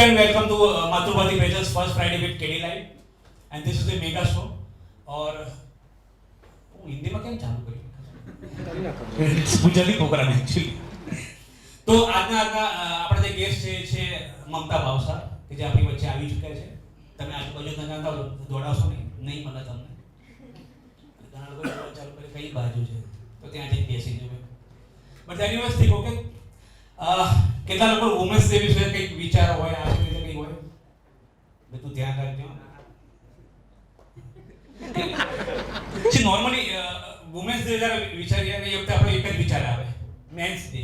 and welcome to Matrupati Pages first Friday with KD Live, and this is the mega show. और हिंदी में क्या चालू करी Gujarati programme actually તો આજના આપણા જે ગેસ્ટ છે મમતા ભાવસાર કે જે આપણી વચ્ચે આવી ચૂક્યા છે. તમે આજુબાજુ જાણતા હો દોડાવશો નહીં મળે તમને. ઘણા લોકો ચાલુ કરે કઈ બાજુ છે તો ત્યાં જઈને બેસી જવું. બટ એનીવેઝ ઠીક ઓકે. કેટલા લોકો વુમેન્સ ડે વિશે કંઈક વિચારો હોય આ રીતે કંઈ હોય બધું ધ્યાન રાખજો. નોર્મલી વુમેન્સ ડે જ્યારે વિચારીએ એ વખતે આપણે એક જ વિચાર આવે મેન્સ ડે.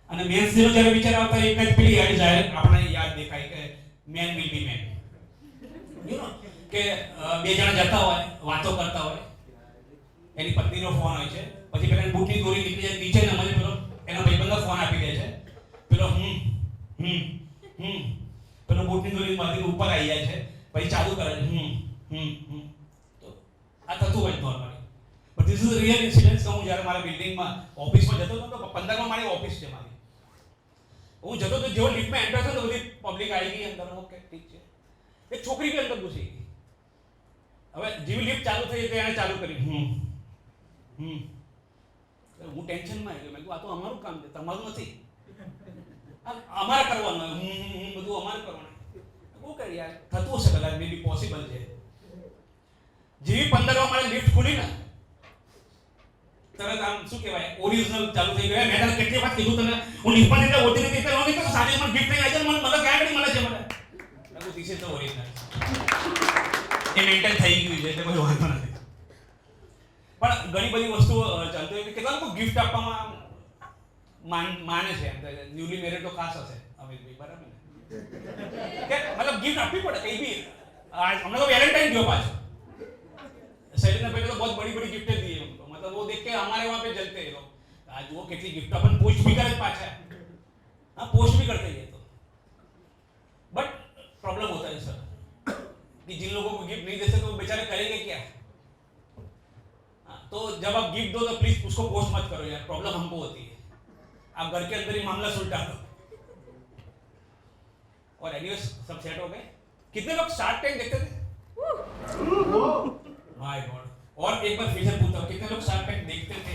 અને મેન્સ ડે જ્યારે વિચાર આવતા એક જ પેલી યાદ જાય આપણે યાદ દેખાય કે man will be man. You know કે બે જણા જતા હોય વાતો કરતા હોય એની પત્નીનો ફોન હોય છે પછી પેલા બૂટની દોરી નીકળી જાય નીચે નમાજે પેલો એનો ભાઈબંધો ફોન આપી દે છે પેલો પેલો બૂટની દોરી માંથી ઉપર આવી જાય છે પછી ચાલુ કરે છે તો આ થતું હોય normally. But this is real incidence. હું જ્યારે મારા બિલ્ડિંગમાં ઓફિસમાં જતો હતો તો 15માં મારી ઓફિસ છે મારી. હું જતો તો જેવો લિફ્ટમાં એન્ટર થયો તો બધી પબ્લિક આવી ગઈ અંદર. ઓકે ઠીક છે. એક છોકરી બી અંદર ઘૂસી ગઈ. હવે જેવી લિફ્ટ ચાલુ થઈ તો એને ચાલુ કરી હું ટેન્શનમાં આવી ગયો. મેં કીધું આ તો અમારું કામ છે તમારું નથી. અમારે કરવાનું બધું અમારે કરવાનું. શું કરી યાર થતું હશે કદાચ મે બી પોસિબલ છે. જેવી 15માં મારે લિફ્ટ ખુલી ને તરત આમ શું કહેવાય ઓરિજિનલ ચાલુ થઈ ગયો. મેં તને કેટલી વખત કીધું તને હું લિફ્ટમાં જઈને ઓછી નથી તો નહીં તો સારી મને ગિફ્ટ થઈ જાય મને મને ક્યાં આગળ મળે છે મને. લાગુ ધીસ તો ઓરિજિનલ એ મેન્ટેન થઈ ગયું છે એટલે કોઈ વાંધો નથી. પણ ઘણી બધી વસ્તુઓ ચાલતી હોય કે કેટલા લોકો ગિફ્ટ આપવામાં માને છે. ન્યુલી મેરેડ તો ખાસ હશે અમિતભાઈ બરાબર ને કે મતલબ ગિફ્ટ આપવી પડે કઈ બી. હમણાં તો વેલેન્ટાइन ગયો પાછો सैलिन ने पहले तो बहुत बड़ी बड़ी गिफ्टें दी है उनको. मतलब वो देख के हमारे वहाँ पे जलते हैं लोग. आज वो कितनी गिफ्ट अपन पोस्ट भी करे पाछा हाँ पोस्ट भी करते हैं तो. बट प्रॉब्लम होता है सर कि जिन लोगों को गिफ्ट नहीं दे सकते वो बेचारे करेंगे क्या. तो जब आप गिफ्ट दो तो प्लीज उसको पोस्ट मत करो यार. प्रॉब्लम हमको होती है. आप घर के अंदर ही मामला सुलटा दो. और एनीवेज सब सेट हो गए. कितने लोग शार्क टैंक देखते थे माय गॉड. और एक बार फिर से पूछता हूं कितने लोग शार्क टैंक देखते थे.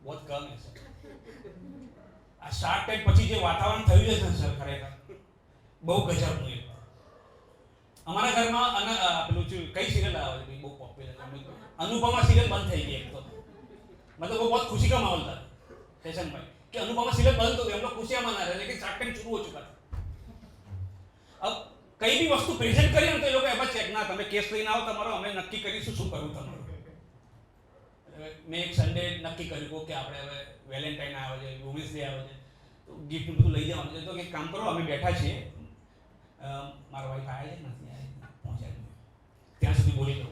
बहुत कम है सर. આ શાર્ક ટેન્ક પછી જે વાતાવરણ થયું છે સર ખરેખર બહુ ગજબનું છે. અમારા ઘરમાં પેલું કઈ સિરિયલ આવે છે બહુ પોપ્યુલર अनुपमा सीरियल बंद થઈ ગઈ. એક તો मतलब वो बहुत खुशी का माहौल था सेशन में कि अनुपमा सीरियल बंद हो गई. हम लोग खुशियां मना रहे लेकिन शार्क टैंक शुरू हो चुका था. अब કઈ બી વસ્તુ પ્રેઝન્ટ કરી ને તો એ લોકો એમાં ચેક ના તમે કેસ લઈને આવો તમારો અમે નક્કી કરીશું શું કરવું તમારું. મેં એક સન્ડે નક્કી કર્યું કે આપણે હવે વેલેન્ટાઇન આવે છે વુમેન્સ ડે આવે છે તો ગિફ્ટ બધું લઈ જવાનું છે. તો એક કામ કરો અમે બેઠા છીએ મારા વાઈફ આવે છે નથી આવે પહોંચાડી ત્યાં સુધી બોલી દઉં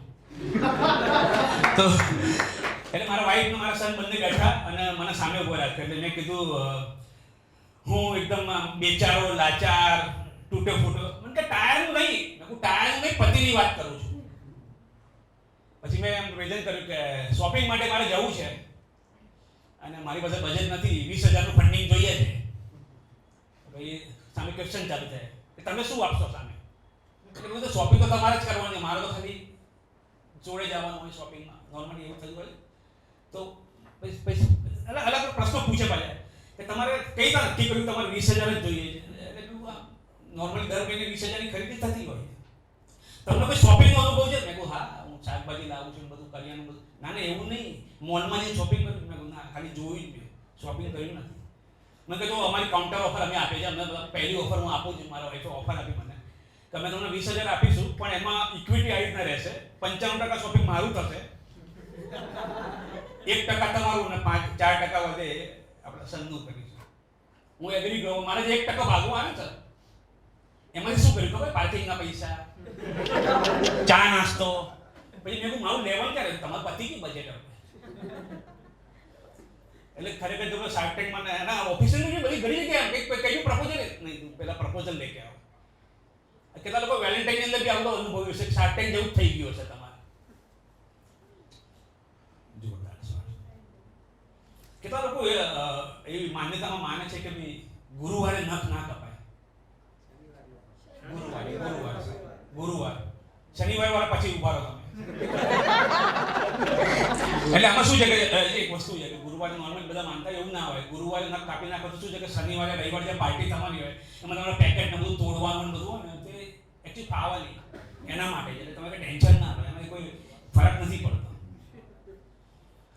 તો એટલે મારા વાઈફ ને મારા સન બંને બેઠા અને મને સામે ઉભો રાખ્યો. એટલે મેં કીધું હું એકદમ બેચારો લાચાર તૂટે ફૂટો મને કે ટાયરનું નહીં હું ટાયરનું નહીં પતિની વાત કરું છું. પછી મેં એમ પ્રેઝન્ટ કર્યું કે શોપિંગ માટે મારે જવું છે અને મારી પાસે બજેટ નથી 20,000નું ફંડિંગ જોઈએ છે. ભાઈ સામે ક્વેશ્ચન ચાલુ થાય કે તમે શું આપશો સામે. એટલે મેં તો શોપિંગ તો તમારે જ કરવાની મારે તો ખાલી જોડે જવાનું હોય શોપિંગમાં નોર્મલી એવું થયું હોય. તો પછી અલગ અલગ પ્રશ્નો પૂછે પાછા કે તમારે કઈ રીતે નક્કી કર્યું તમારે 20,000 જ જોઈએ છે. નોર્મલી દર મહિને 20,000ની ખરીદી થતી હોય. તમને કોઈ શોપિંગનો અનુભવ છે. મેં કહું હા હું શાકભાજી લાવું છું બધું કરિયાણું બધું. ના ના એવું નહીં મોલમાં જઈને શોપિંગ કર્યું. મેં કહું ના ખાલી જોયું જ મેં શોપિંગ કર્યું નથી. મેં કીધું અમારી કાઉન્ટર ઓફર અમે આપીએ છીએ. અમને પહેલી ઓફર હું આપું છું. મારા વાઈફે ઓફર આપી મને કે અમે તમને 20,000 આપીશું પણ એમાં ઇક્વિટી આવી રીતના રહેશે 95% શોપિંગ મારું થશે 1% તમારું ને 4% વધે આપણે સનનું કરીશું. હું એગ્રી ગયો. મારે જે 1% ભાગવું આવે સર એમાંથી શું કર્યું ખબર પાર્કિંગના પૈસા ચા નાસ્તો પછી મેં મારું લેવલ ક્યારે તમારા પતિ કે બજેટ એટલે ખરેખર જો શાર્ક ટેન્કમાં એના ઓફિસરની બધી ઘણી જગ્યાએ કઈ પ્રપોઝલ નહીં પહેલા પ્રપોઝલ લઈ કે આવો. કેટલા લોકો વેલેન્ટાઇનની અંદર બી આવું અનુભવ્યું છે શાર્ક ટેન્ક જેવું થઈ ગયું છે તમારે. જોરદાર કેટલા લોકો એવી માન્યતામાં માને છે કે ભાઈ ગુરુવારે નખ ના કપાય. ગુરુવાર શનિવાર વાળા પછી ઉભા રહો તમે. એટલે આમાં શું છે કે એક વસ્તુ છે કે ગુરુવારે નોર્મલ બધા માનતા એવું ના હોય. ગુરુવારે નખ કાપી નાખો તો શું છે કે શનિવારે રવિવારે જે પાર્ટી થવાની હોય એમાં તમારે પેકેટ ને બધું તોડવાનું ને બધું હોય ને તે એકચ્યુઅલી ફાવે નહીં એના માટે. એટલે તમે ટેન્શન ના લો, એમાં કોઈ ફરક નથી પડતો.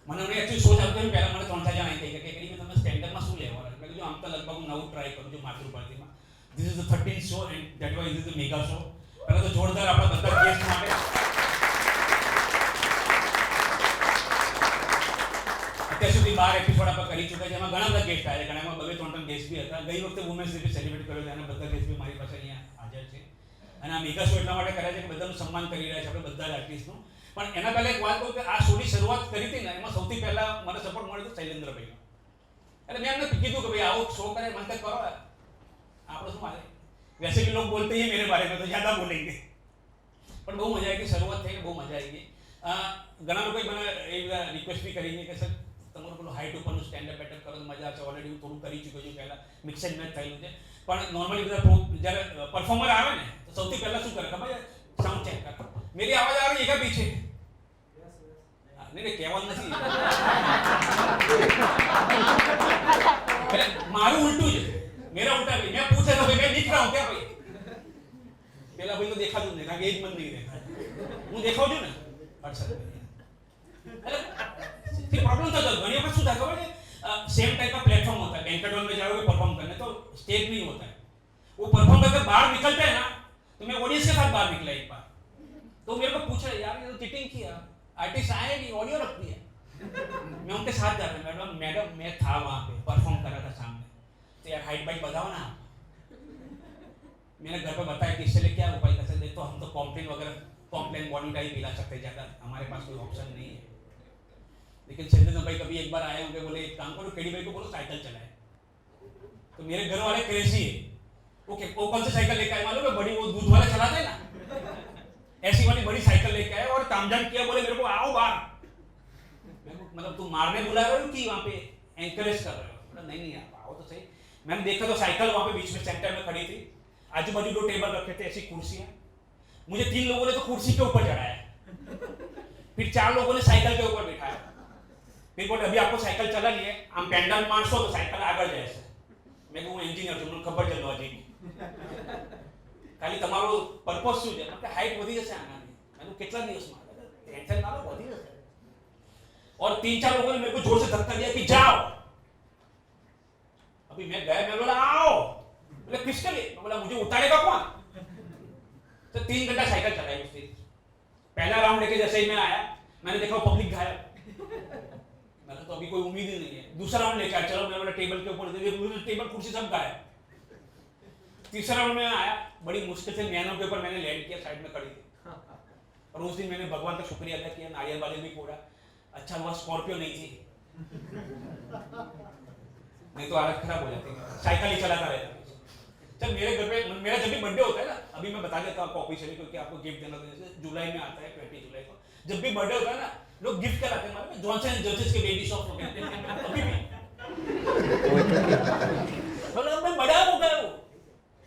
મને એકચ્યુઅલી સોચ આવતી પહેલા મને 3-4 જણા કહી કે એકેડમી તમે સ્ટેન્ડર્ડમાં શું લેવાનું. મેં કીધું આમ તો લગભગ હું નવું ટ્રાય કરું છું માતૃભારતીમાં. This is the 13th show and that why is the mega show. પહેલા તો જોરદાર આપણા બધા ગેસ્ટ માટે અત્યાર સુધી 12 એપિસોડ આપણે કરી ચૂક્યા છે. એમાં ઘણા બધા ગેસ્ટ આવ્યા છે, ઘણામાં 2-3 ગેસ્ટ બી હતા. ગઈ વખતે વુમેન્સ ડે સેલિબ્રેટ કર્યો છે અને બધા ગેસ્ટ બી મારી પાસે અહીંયા હાજર છે. અને આ મેગા શો એટલા માટે કર્યા છે કે બધાનું સન્માન કરી રહ્યા છે આપણે બધા જ આર્ટિસ્ટનું. પણ એના પહેલા એક વાત કહું કે આ શોની શરૂઆત કરી હતી ને એમાં સૌથી પહેલા મને સપોર્ટ મળ્યો હતો શૈલેન્દ્રભાઈનો. એટલે મેં એમને કીધું કે ભાઈ આવો શો કરે मन तक करो. આપણે શું મારે वैसे भी लोग बोलते ही मेरे बारे में तो ज़्यादा बोलेंगे. પણ બહુ મજા આવી ગઈ, શરૂઆત થઈ બહુ મજા આવી ગઈ. ઘણા લોકોએ મને એ રિક્વેસ્ટ બી કરી છે કે સર તમારું પેલું હાઈટ ઉપરનું સ્ટેન્ડઅપ બેટઅપ કરો તો મજા આવશે. ઓલરેડી હું થોડું કરી ચૂક્યો છું પહેલાં, મિક્સ એન્ડ મેચ થયેલું છે. પણ નોર્મલી બધા જ્યારે પરફોર્મર આવે ને તો સૌથી પહેલાં શું કરે ખબર છે? સાઉન્ડ ચેક કરે. मेरी आवाज आ रही है क्या पीछे? नहीं केवल नहीं मारू उल्टू है, मेरा उल्टा भी. मैं पूछा तो मैं दिख रहा हूँ क्या भाई? पहला भाई तो देखा तू नहीं, कारण एक मन नहीं देखा. હું દેખાવ છું ને અડસઠ. એટલે प्रॉब्लम तो घनी वक्त શું થાય ખબર છે? सेम टाइप का प्लेटफॉर्म होता है. बैंक्वेट हॉल में जाओगे परफॉर्म करने तो स्टेज नहीं होता है. वो परफॉर्म करके बाहर निकलते हैं ना तो मैं ऑडियंस के साथ बाहर निकला एक बार. तो मेरे को पूछा यार ये तो चीटिंग किया, आर्टिस्ट आए नहीं ऑडियो रखती है. मैं उनके साथ जा रहा था. मैडम मैं था वहाँ पे परफॉर्म कर रहा था सामने. तो यार हाइट बाइट बताओ ना. मैंने घर पे बताया कि इससे लिए क्या उपाय कर सकते. तो हम तो कॉम्प्लेन बॉडी का ही पिला सकते ज़्यादा, हमारे पास कोई ऑप्शन नहीं है. लेकिन चंदन भाई कभी एक बार आए होंगे, बोले एक काम करो केडी भाई को बोलो साइकिल चलाए. तो मेरे घर वाले क्रेजी है. वो कौन सी साइकिल लेकर आए मालूम है? बड़ी वो दूध वाला चलाते हैं ना, ऐसी वाली बड़ी साइकिल लेके आए और तामझाम किया. बोले मेरे को आओ बाहर. मतलब तुम मारने बुला रहे हो कि वहाँ पे एंकरेज कर रहे हो? नहीं नहीं आप आओ तो सही. मैंने देखा तो साइकिल वहाँ पे बीच में सेंटर में खड़ी थी. आजू बाजू 2 टेबल रखे थे, ऐसी कुर्सियाँ. मुझे 3 लोगों ने तो कुर्सी के ऊपर चढ़ाया, फिर 4 लोगों ने साइकिल के ऊपर बिठाया. फिर बोले अभी आपको साइकिल चलानी है, हम पेंडल मारशो तो साइकिल आगे जाए. मैं कहूँ इंजीनियर છું, મને ખબર છે લોજિક. ખાલી તમારો પર્પસ શું છે? मतलब हाइट વધી જશે આનાથી. મેં તો કેટલા દિવસમાં ટેન્શન ના લો, વધી જશે. और 3-4 लोगों ने मेरे को जोर से धक्का दिया कि जाओ. अभी मैं गया, मैं बोला आओ. बोले किसके लिए? मैं बोला मुझे उतारेगा कौन? तो 3 घंटा साइकिल चलाई उसने. पहला राउंड लेके जैसे ही मैं आया मैंने देखा पब्लिक गायब. मैंने तो अभी कोई उम्मीद ही नहीं है. दूसरा राउंड लेके आया, चलो मैं बोला टेबल के ऊपर टेबल कुर्सी सब गायब. तीसरा राउंड में आया, बड़ी मुश्किल से नैनो के ऊपर मैंने लैंड किया, साइड में खड़ी थी. और उस दिन मैंने भगवान का शुक्रिया अदा किया, नारियल वाले भी फोड़ा. अच्छा हुआ स्कॉर्पियो नहीं थी, नहीं तो हालत खराब हो जाती. साइकिल ही चलाता रहता. जब मेरे घर पे मेरा जब भी बर्थडे होता है ना, अभी मैं बता देता हूँ आपको ऑफिशियली क्योंकि आपको गिफ्ट देना तो जैसे जुलाई में आता है 20 जुलाई को. जब भी बर्थडे होता है ना लोग गिफ्ट कराते हैं. मतलब जॉनसन एंड जॉनसन के बेबी शॉप हो कहते हैं अभी भी. बोले मैं बड़ा हो गया हूँ.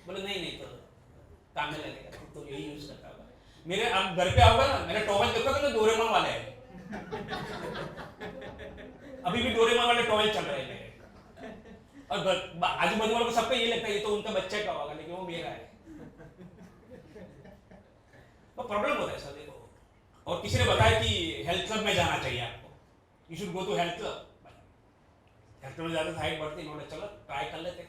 बोले नहीं तो काम में लगेगा तो यही यूज करता होगा. मेरे अब घर पे आओगे ना, मेरा टॉवेल देखोगे तो डोरेमोन वाले है. अभी भी डोरेमोन वाले टॉवेल चल रहे हैं. और आजू बाजू वालों को सबको ये लगता है ये तो उनका बच्चे का होगा, लेकिन वो मेरा है. तो प्रॉब्लम होता है सर देखो. और किसी ने बताया कि हेल्थ क्लब में जाना चाहिए आपको, you should go to health club. Health club में ज़्यादा हाइट बढ़ती है. चलो ट्राई कर लेते.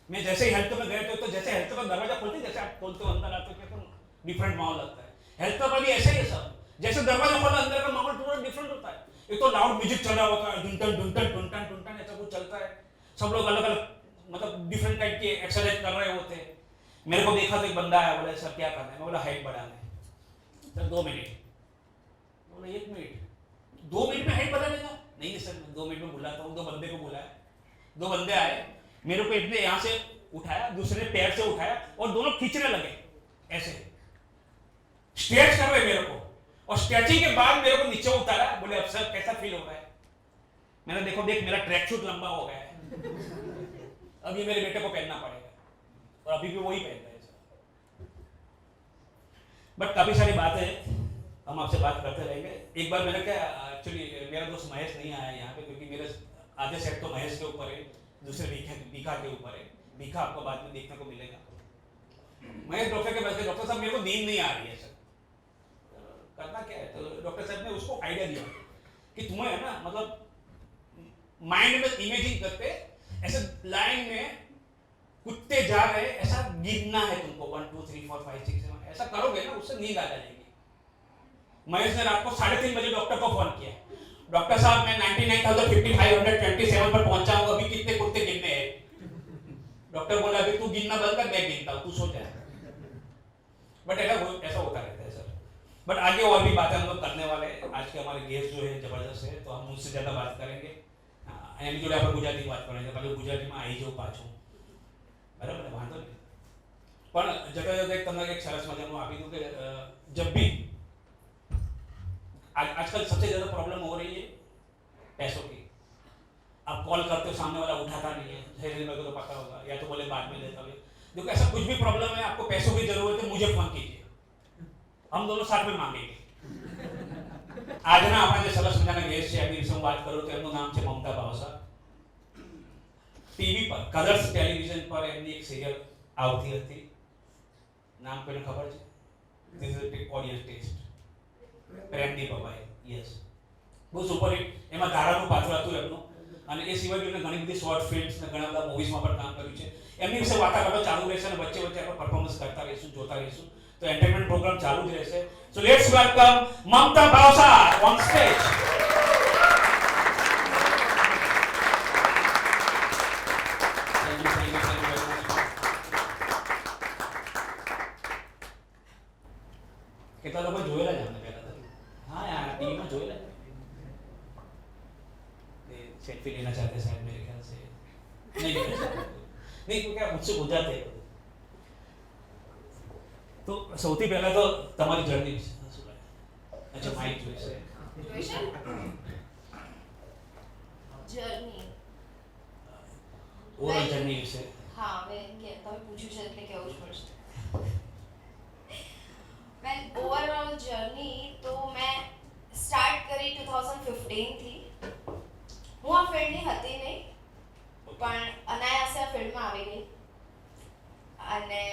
मैं जैसे ही हेल्थ क्लब में गए थे तो जैसे हेल्थ क्लब का दरवाजा खोलते जैसे आप खोलते हो अंदर आते हो तो डिफरेंट माहौल लगता है. हेल्थ क्लब अभी ऐसा ही है सब. जैसे दरवाजा खोला अंदर का माहौल पूरा डिफरेंट होता है. एक तो लाउड म्यूजिक चल रहा होता है, ढुंटन ढुंटन ढुंटन ढुंटन ऐसा कुछ चलता है. सब लोग अलग अलग मतलब डिफरेंट टाइप के एक्सरसाइज कर रहे होते हैं. मेरे को देखा तो एक बंदा आया, बोला सर क्या करना है? मैं बोला हाइट बढ़ाना है. Sir 2 minute. बोला 1 मिनट. 2 मिनट में हाइट बढ़ा लेगा? नहीं सर मैं 2 मिनट में बुलाता हूँ. 2 बंदे को बुलाया, 2 बंदे आए, मेरे को एक ने यहाँ से उठाया, दूसरे ने पैर से उठाया और दोनों खींचने लगे ऐसे. स्ट्रेच कर रहे मेरे को. और स्ट्रेचिंग के बाद मेरे को नीचे उतारा. बोले अब सर कैसा फील हो रहा है? मैंने देखो देख मेरा ट्रैक सूट लंबा हो गया है, अब ये मेरे बेटे को पहनना पड़ेगा. और अभी भी वही पहनता है सर. बट काफ़ी सारी बातें हम आपसे बात करते रहेंगे। एक बार मैंने क्या, एक्चुअली मेरा दोस्त महेश नहीं आया यहाँ पे, क्योंकि मेरे आधे सेट तो महेश के ऊपर है, दूसरे बीखा के ऊपर है। बीखा आपको बाद में देखने को मिलेगा। महेश डॉक्टर के पास गए, डॉक्टर साहब मेरे को नींद नहीं आ रही है सर, करना क्या है? तो डॉक्टर साहब ने उसको आइडिया दिया कि तुम्हें है ना, मतलब माइंड में इमेजिंग करके ऐसे लाइन में कुत्ते जा रहे, ऐसा गिनना है तुमको, 1 2 3 4 5 6 7, ऐसा करोगे ना, उससे नींद आ जाएगी। महेश ने रात को 3:30 बजे डॉक्टर को फोन किया, डॉक्टर साहब मैं 99,527 पर पहुंचा हूं, अभी कितने कुत्ते गिनने हैं? डॉक्टर बोला अभी तू गिनना बंद कर, मैं गिनता हूं, तू सो जा। बट ऐसा होता रहता है सर। बट आगे और भी बातें हम लोग करने वाले हैं। आज के हमारे गेस्ट जो है जबरदस्त है, तो हम मुझसे ज़्यादा बात करेंगे। એની જોડે આપણે ગુજરાતી વાત કરીએ, પછી ગુજરાતીમાં આવી જાઉં પાછું, બરાબર ને? વાંધો નહીં। પણ જતા જતા તમને એક સરસ મજાનું આપી દઉં કે जब भी आजकल सबसे ज़्यादा प्रॉब्लम हो रही है पैसों की। आप कॉल करते हो, सामने वाला उठाता नहीं है, धैर्य मेरे को तो पता होगा, या तो बोले बाद में लेता हुए। देखो ऐसा कुछ भी प्रॉब्लम है, आपको पैसों की जरूरत है, मुझे फोन कीजिए, हम दोनों साथ में मांगेंगे। આજના આપણા જે સરસ મજાના ગેસ્ટ છે એમની વિશે હું વાત કરું તો એમનું નામ છે મમતા ભાવસા। ટીવી પર કલર્સ ટેલિવિઝન પર એમની એક સિરિયલ આવતી હતી, નામ કોઈને ખબર છે? ધીસ ઇઝ ઓડિયન્સ ટેસ્ટ, પ્રેમની બબાઈ। યસ, બહુ સુપરહિટ। એમાં ધારાનું પાત્ર હતું એમનું, અને એ સિવાય એમને ઘણી બધી શોર્ટ ફિલ્મ્સ ને ઘણા બધા મૂવીઝમાં પણ કામ કર્યું છે। એમની વિશે વાર્તાલાપ ચાલુ રહેશે અને વચ્ચે વચ્ચે આપણે પરફોર્મન્સ કરતા રહીશું, જોતા રહીશું, तो एंटरटेनमेंट प्रोग्राम चालू જ રહેશે। So let's welcome Mamta Bhavsar on stage. કેટલા લોકો જોયેલા છે અમને પહેલા તો? हाँ यार, टीवी में જોયેલા છે। सेल्फी लेना चाहते शायद मेरे ख्याल से नहीं लेना चाहते, नहीं तो क्या मुझसे हो जाते हैं। तो સૌથી પહેલા તો તમારી જર્ની વિશે શું લાગે? अच्छा माइक જોઈશે જર્ની ઓવરઓલ જર્ની વિશે। હા, હવે કે તમે પૂછ્યું છે એટલે કહેવું જ પડશે। વેલ, ઓવરઓલ જર્ની તો મેં સ્ટાર્ટ કરી 2015 થી। હું આ ફિલ્ડની હતી નહીં, પણ અનાયાસે આ ફિલ્ડમાં આવી ગઈ। અને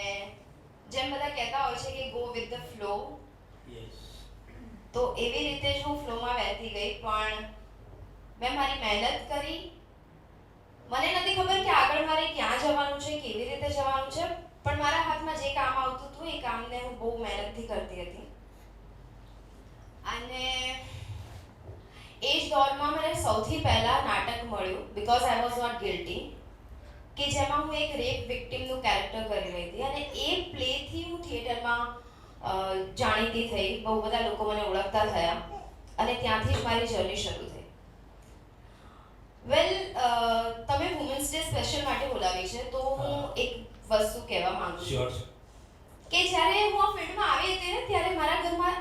જેમ બધા કહેતા હોય છે કે ગો વિથ ધ ફ્લો, તો એવી રીતે જ હું ફ્લોમાં વહેતી ગઈ। પણ મેં મારી મહેનત કરી, મને નથી ખબર કે આગળ મારે ક્યાં જવાનું છે, કેવી રીતે જવાનું છે, પણ મારા હાથમાં જે કામ આવતું હતું એ કામને હું બહુ મહેનતથી કરતી હતી। અને એ જ દોરમાં મને સૌથી પહેલા નાટક મળ્યું, because I was not guilty, કે જેમાં હું એક રેપ વિક્ટિમનું કેરેક્ટર કરી રહી હતી। અને એ પ્લેથી હું થિયેટરમાં જાણીતી થઈ, બહુ બધા લોકો મને ઓળખતા થયા, અને ત્યાંથી જ મારી જર્ની શરૂ થઈ। વેલ, તમે વુમન્સ ડે સ્પેશિયલ માટે બોલાવી છે, તો હું એક વસ્તુ કહેવા માંગુ છું કે જ્યારે હું આ ફિલ્ડમાં આવી હતી ને, ત્યારે મારા ઘરમાં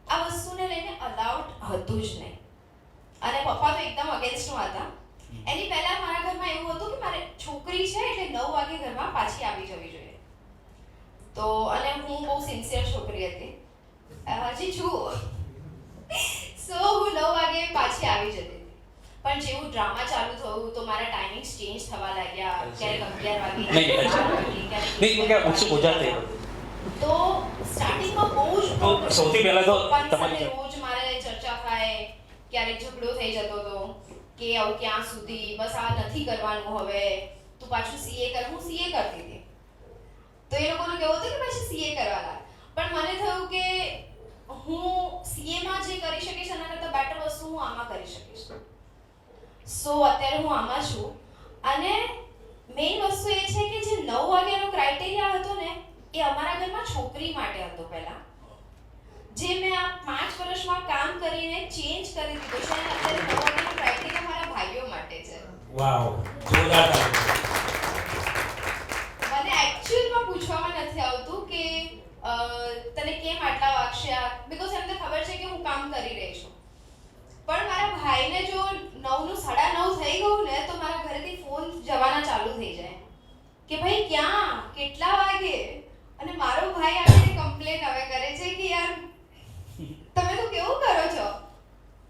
આ વસ્તુને લઈને અલાઉડ હતું જ નહીં, અને પપ્પા તો એકદમ અગેન્સ્ટમાં હતા। એની પહેલા મારા ઘરમાં એવું હતું કે મારે છોકરી છે એટલે 9 વાગે ઘરમાં પાછી આવી જવી જોઈએ। તો અને હું બહુ સિન્સિયર છોકરી હતી, હજી છું। સો હું 9 વાગે પાછી આવી જતી હતી। પણ જેવું ડ્રામા ચાલુ થયું તો મારા ટાઈમિંગ્સ ચેન્જ થવા લાગ્યા, ક્યારેક 11 વાગે, नहीं तो क्या मुझसे हो जाते हैं। તો સ્ટાર્ટિંગમાં બહુ જ તો સૌથી પહેલા તો તમારી રોજ મારે ચર્ચા થાય, ક્યારેક ઝઘડો થઈ જતો હતો કે આવું ક્યાં સુધી, બસ આ નથી કરવાનું, હવે તું પાછું સીએ કર। હું સીએ કરતી હતી, તો એ લોકોનું કહેવું હતું કે પાછી સીએ કરવા લાગ। પણ મને થયું કે હું સીએમાં જે કરી શકીશ એના કરતાં બેટર વસ્તુ હું આમાં કરી શકીશ। સો અત્યારે હું આમાં છું। અને મેઇન વસ્તુ એ છે કે જે 9 વાગ્યાનો ક્રાઇટેરિયા હતો ને, એ અમારા ઘરમાં છોકરી માટે હતો પહેલા, જે મેં આ 5 વર્ષમાં કામ કરીને ચેન્જ કરી દીધો છે, અને અત્યારે 9 વાગ્યાનો ક્રાઇટેરિયા મારા ભાઈઓ માટે છે। વાવ, જોરદાર તાળી। મને એક્ચ્યુઅલમાં પૂછવામાં નથી આવતું કે તને કેમ આટલા વાગશે, બીકોઝ એમને ખબર છે કે હું કામ કરી રહી છું। પણ મારા ભાઈને જો 9નું 9:30 થઈ ગયું ને, તો મારા ઘરેથી ફોન જવાના ચાલુ થઈ જાય કે ભાઈ ક્યાં, કેટલા વાગે, અને મારો ભાઈ આવીને કમ્પ્લેન હવે કરે છે કે યાર તમે તો કેવું કરો છો,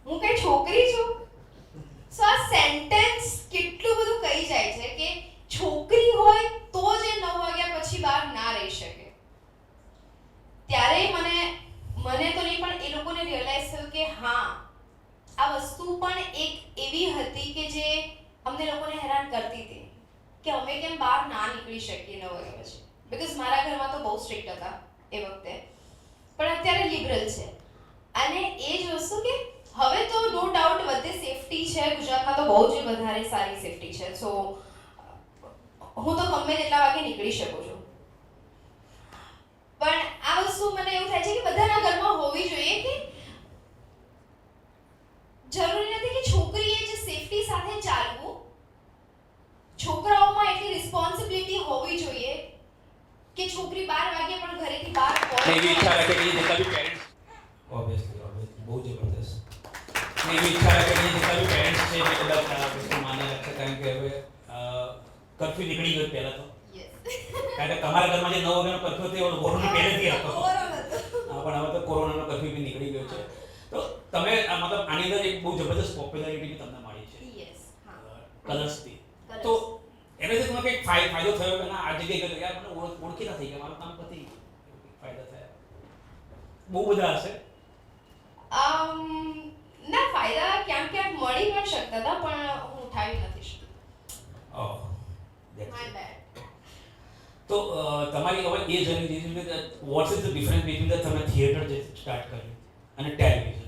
હું કઈ છોકરી છું. સો આ સેન્ટેન્સ કેટલું બધું કહી જાય છે કે છોકરી હોય તો જ એ 9 વાગ્યા પછી બહાર ના રહી શકે. ત્યારે મને તો નહીં પણ એ લોકોને રિયલાઇઝ થયું કે હા આ વસ્તુ પણ એક એવી હતી કે જે અમને લોકોને હેરાન કરતી હતી કે અમે કેમ બહાર ના નીકળી શકીએ 9 વાગ્યા પછી. બીકોઝ મારા ઘરમાં તો બહુ સ્ટ્રિક્ટ હતા એ વખતે, પણ અત્યારે લિબરલ છે. અને એ જ વસ્તુ કે હવે તો નો ડાઉટ બધે સેફટી છે, ગુજરાતમાં તો બહુ જ વધારે સારી સેફટી છે. સો હું તો ગમે તેટલા વાગે નીકળી શકું છું. પણ આ વસ્તુ મને એવું થાય છે કે બધાના ઘરમાં હોવી જોઈએ કે જરૂરી નથી કે છોકરીએ જ સેફટી સાથે ચાલવું, છોકરાઓમાં એટલી રિસ્પોન્સિબિલિટી હોવી જોઈએ કે છોકરી 12 વાગે પણ ઘરેથી બહાર એવી ઈચ્છા રાખે કે જેટલા બી પેરેન્ટ્સ ઓબ્વિયસલી બહુ જબરદસ્ત એવી ઈચ્છા રાખે કે જેટલા બી પેરેન્ટ્સ છે એ કદાચ આ વસ્તુ માની રાખશે, કારણ કે હવે કર્ફ્યુ નીકળી ગયો પહેલા તો. કારણ કે તમારા ઘરમાં જે 9 વાગ્યાનો કર્ફ્યુ હતો એ કોરોના પહેલેથી હતો. પણ હવે તો કોરોનાનો કર્ફ્યુ બી નીકળી ગયો છે. તો તમે મતલબ આની અંદર એક બહુ જબરદસ્ત પોપ્યુલારિટી તમને મળી છે કલર્સથી. તો એનાથી તમને કંઈક ફાયદો થયો કે ના આ જગ્યાએ ગયો યાર મને ઓળખીતા થઈ ગયા, મારું કામ પતી ગયું, ફાયદા થયા? બહુ બધા હશે. ના ફાયદા ક્યાંક ક્યાંક મળી પણ શકતા હતા પણ હું ઉઠાવી નથી શકતી. ઓહ My bad. તો તમારી હવે એ જર્ની જે what's is the difference between the તમે થિયેટર જે સ્ટાર્ટ કર્યું અને ટેલિવિઝન?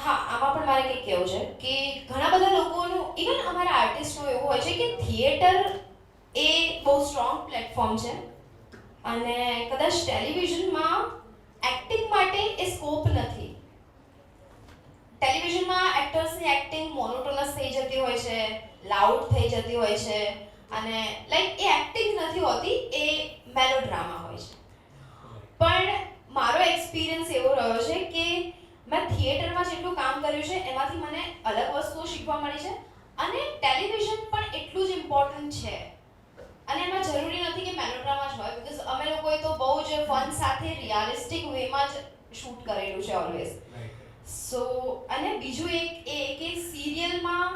હા આમાં પણ મારે કંઈક કહેવું છે કે ઘણા બધા લોકોનું ઇવન અમારા આર્ટિસ્ટનું એવું હોય છે કે થિયેટર એ બહુ સ્ટ્રોંગ પ્લેટફોર્મ છે અને કદાચ ટેલિવિઝનમાં એક્ટિંગ માટે એ સ્કોપ નથી. ટેલિવિઝનમાં એક્ટર્સની એક્ટિંગ મોનોટોનસ થઈ જતી હોય છે, લાઉડ થઈ જતી હોય છે અને લાઈક એ એક્ટિંગ નથી હોતી, એ મેલોડ્રામા હોય છે. પણ મારો એક્સપિરિયન્સ એવો રહ્યો છે કે મેં થિયેટરમાં જેટલું કામ કર્યું છે એમાંથી મને અલગ વસ્તુઓ શીખવા મળી છે અને ટેલિવિઝન પણ એટલું જ ઇમ્પોર્ટન્ટ છે. અને એમાં જરૂરી નથી કે મેલોડ્રામા જ હોય, બીકોઝ અમે લોકોએ તો બહુ જ ફન સાથે રિયાલિસ્ટિક વેમાં જ શૂટ કરેલું છે ઓલવેઝ. સો અને બીજું એક એ કે સિરિયલમાં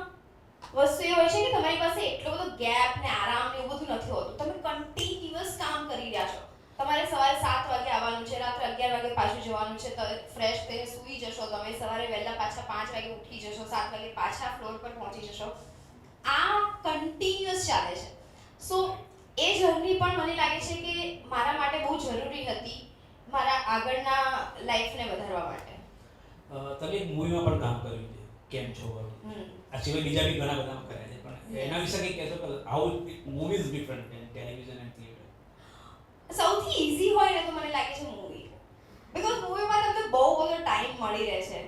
વસ્તુ એ હોય છે કે તમારી પાસે એટલો બધો ગેપ ને આરામ ને એવું બધું નથી હોતું. તમે કન્ટિન્યુઅસ કામ કરી રહ્યા છો. તમારે સવારે 7 વાગે આવવાનું છે, રાત્રે 11 વાગે પાછું જવાનું છે, તો ફ્રેશ થઈને સૂઈ જશો, તમે સવારે વહેલા પાછા 5 વાગે ઉઠી જશો, 7 વાગે પાછા ફ્લોર પર પહોંચી જશો. આ કન્ટિન્યુઅસ ચાલે છે. સો એ જર્ની પણ મને લાગે છે કે મારા માટે બહુ જરૂરી હતી મારા આગળના લાઈફને વધારવા માટે. તમે એક મૂવીમાં પણ કામ કર્યું છે, કેમ છો વાળું. આ સિવાય બીજા બી ઘણા બધા કર્યા છે, પણ એના વિશે કંઈક કહેશો કે how movie is different in television and theatre? સૌથી ઈઝી હોય ને તો મને લાગે છે મૂવી, બીકોઝ મૂવીમાં તમને બહુ બધો ટાઈમ મળી રહે છે.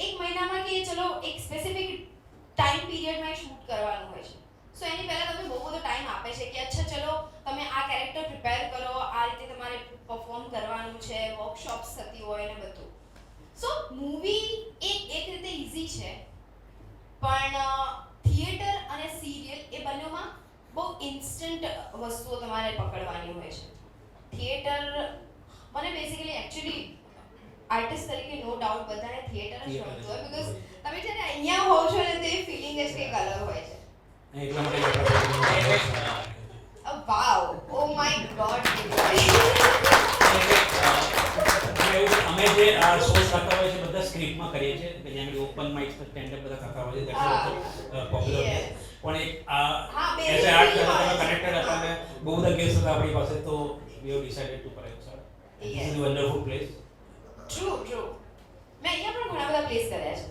એક મહિનામાં કે ચલો એક સ્પેસિફિક ટાઈમ પીરિયડમાં શૂટ કરવાનું હોય છે. સો એની પહેલા તમને બહુ બધો ટાઈમ આપે છે કે અચ્છા ચલો તમે આ કેરેક્ટર પ્રિપેર કરો, આ રીતે તમારે પરફોર્મ કરવાનું છે, વર્કશોપ્સ થતી હોય ને બધું. સો મૂવી એક રીતે ઈઝી છે, પણ થિયેટર અને સિરિયલ એ બંનેમાં બહુ ઇન્સ્ટન્ટ વસ્તુઓ તમારે પકડવાની હોય છે. થિયેટર મને બેઝિકલી એકચ્યુઅલી આર્ટિસ્ટ તરીકે નો ડાઉટ બધાને થિયેટર જ ગમતું હોય, બીકોઝ તમે જ્યારે અહીંયા હોવ છો ને તે ફિલિંગ જ કંઈક અલગ હોય છે. એટલા માટે વાવ, ઓ માય ગોડ. અમે જે આ શોઝ કરતા હોય છે બધા સ્ક્રિપ્ટમાં કરીએ છીએ કે જ્યાં ઓપન માઇક સ્ટેન્ડઅપ બધા થતા હોય છે, દેટ્સ પોપ્યુલર. પણ એક એઝ એ આર્ટ તમે કનેક્ટેડ હતા અને બહુ બધા ગેસ્ટ હતા આપણી પાસે, તો વી હેવ ડિસાઇડેડ ટુ કરે sir this is a wonderful place. True મેં અહીંયા પણ ઘણા બધા પ્લેસ કર્યા છે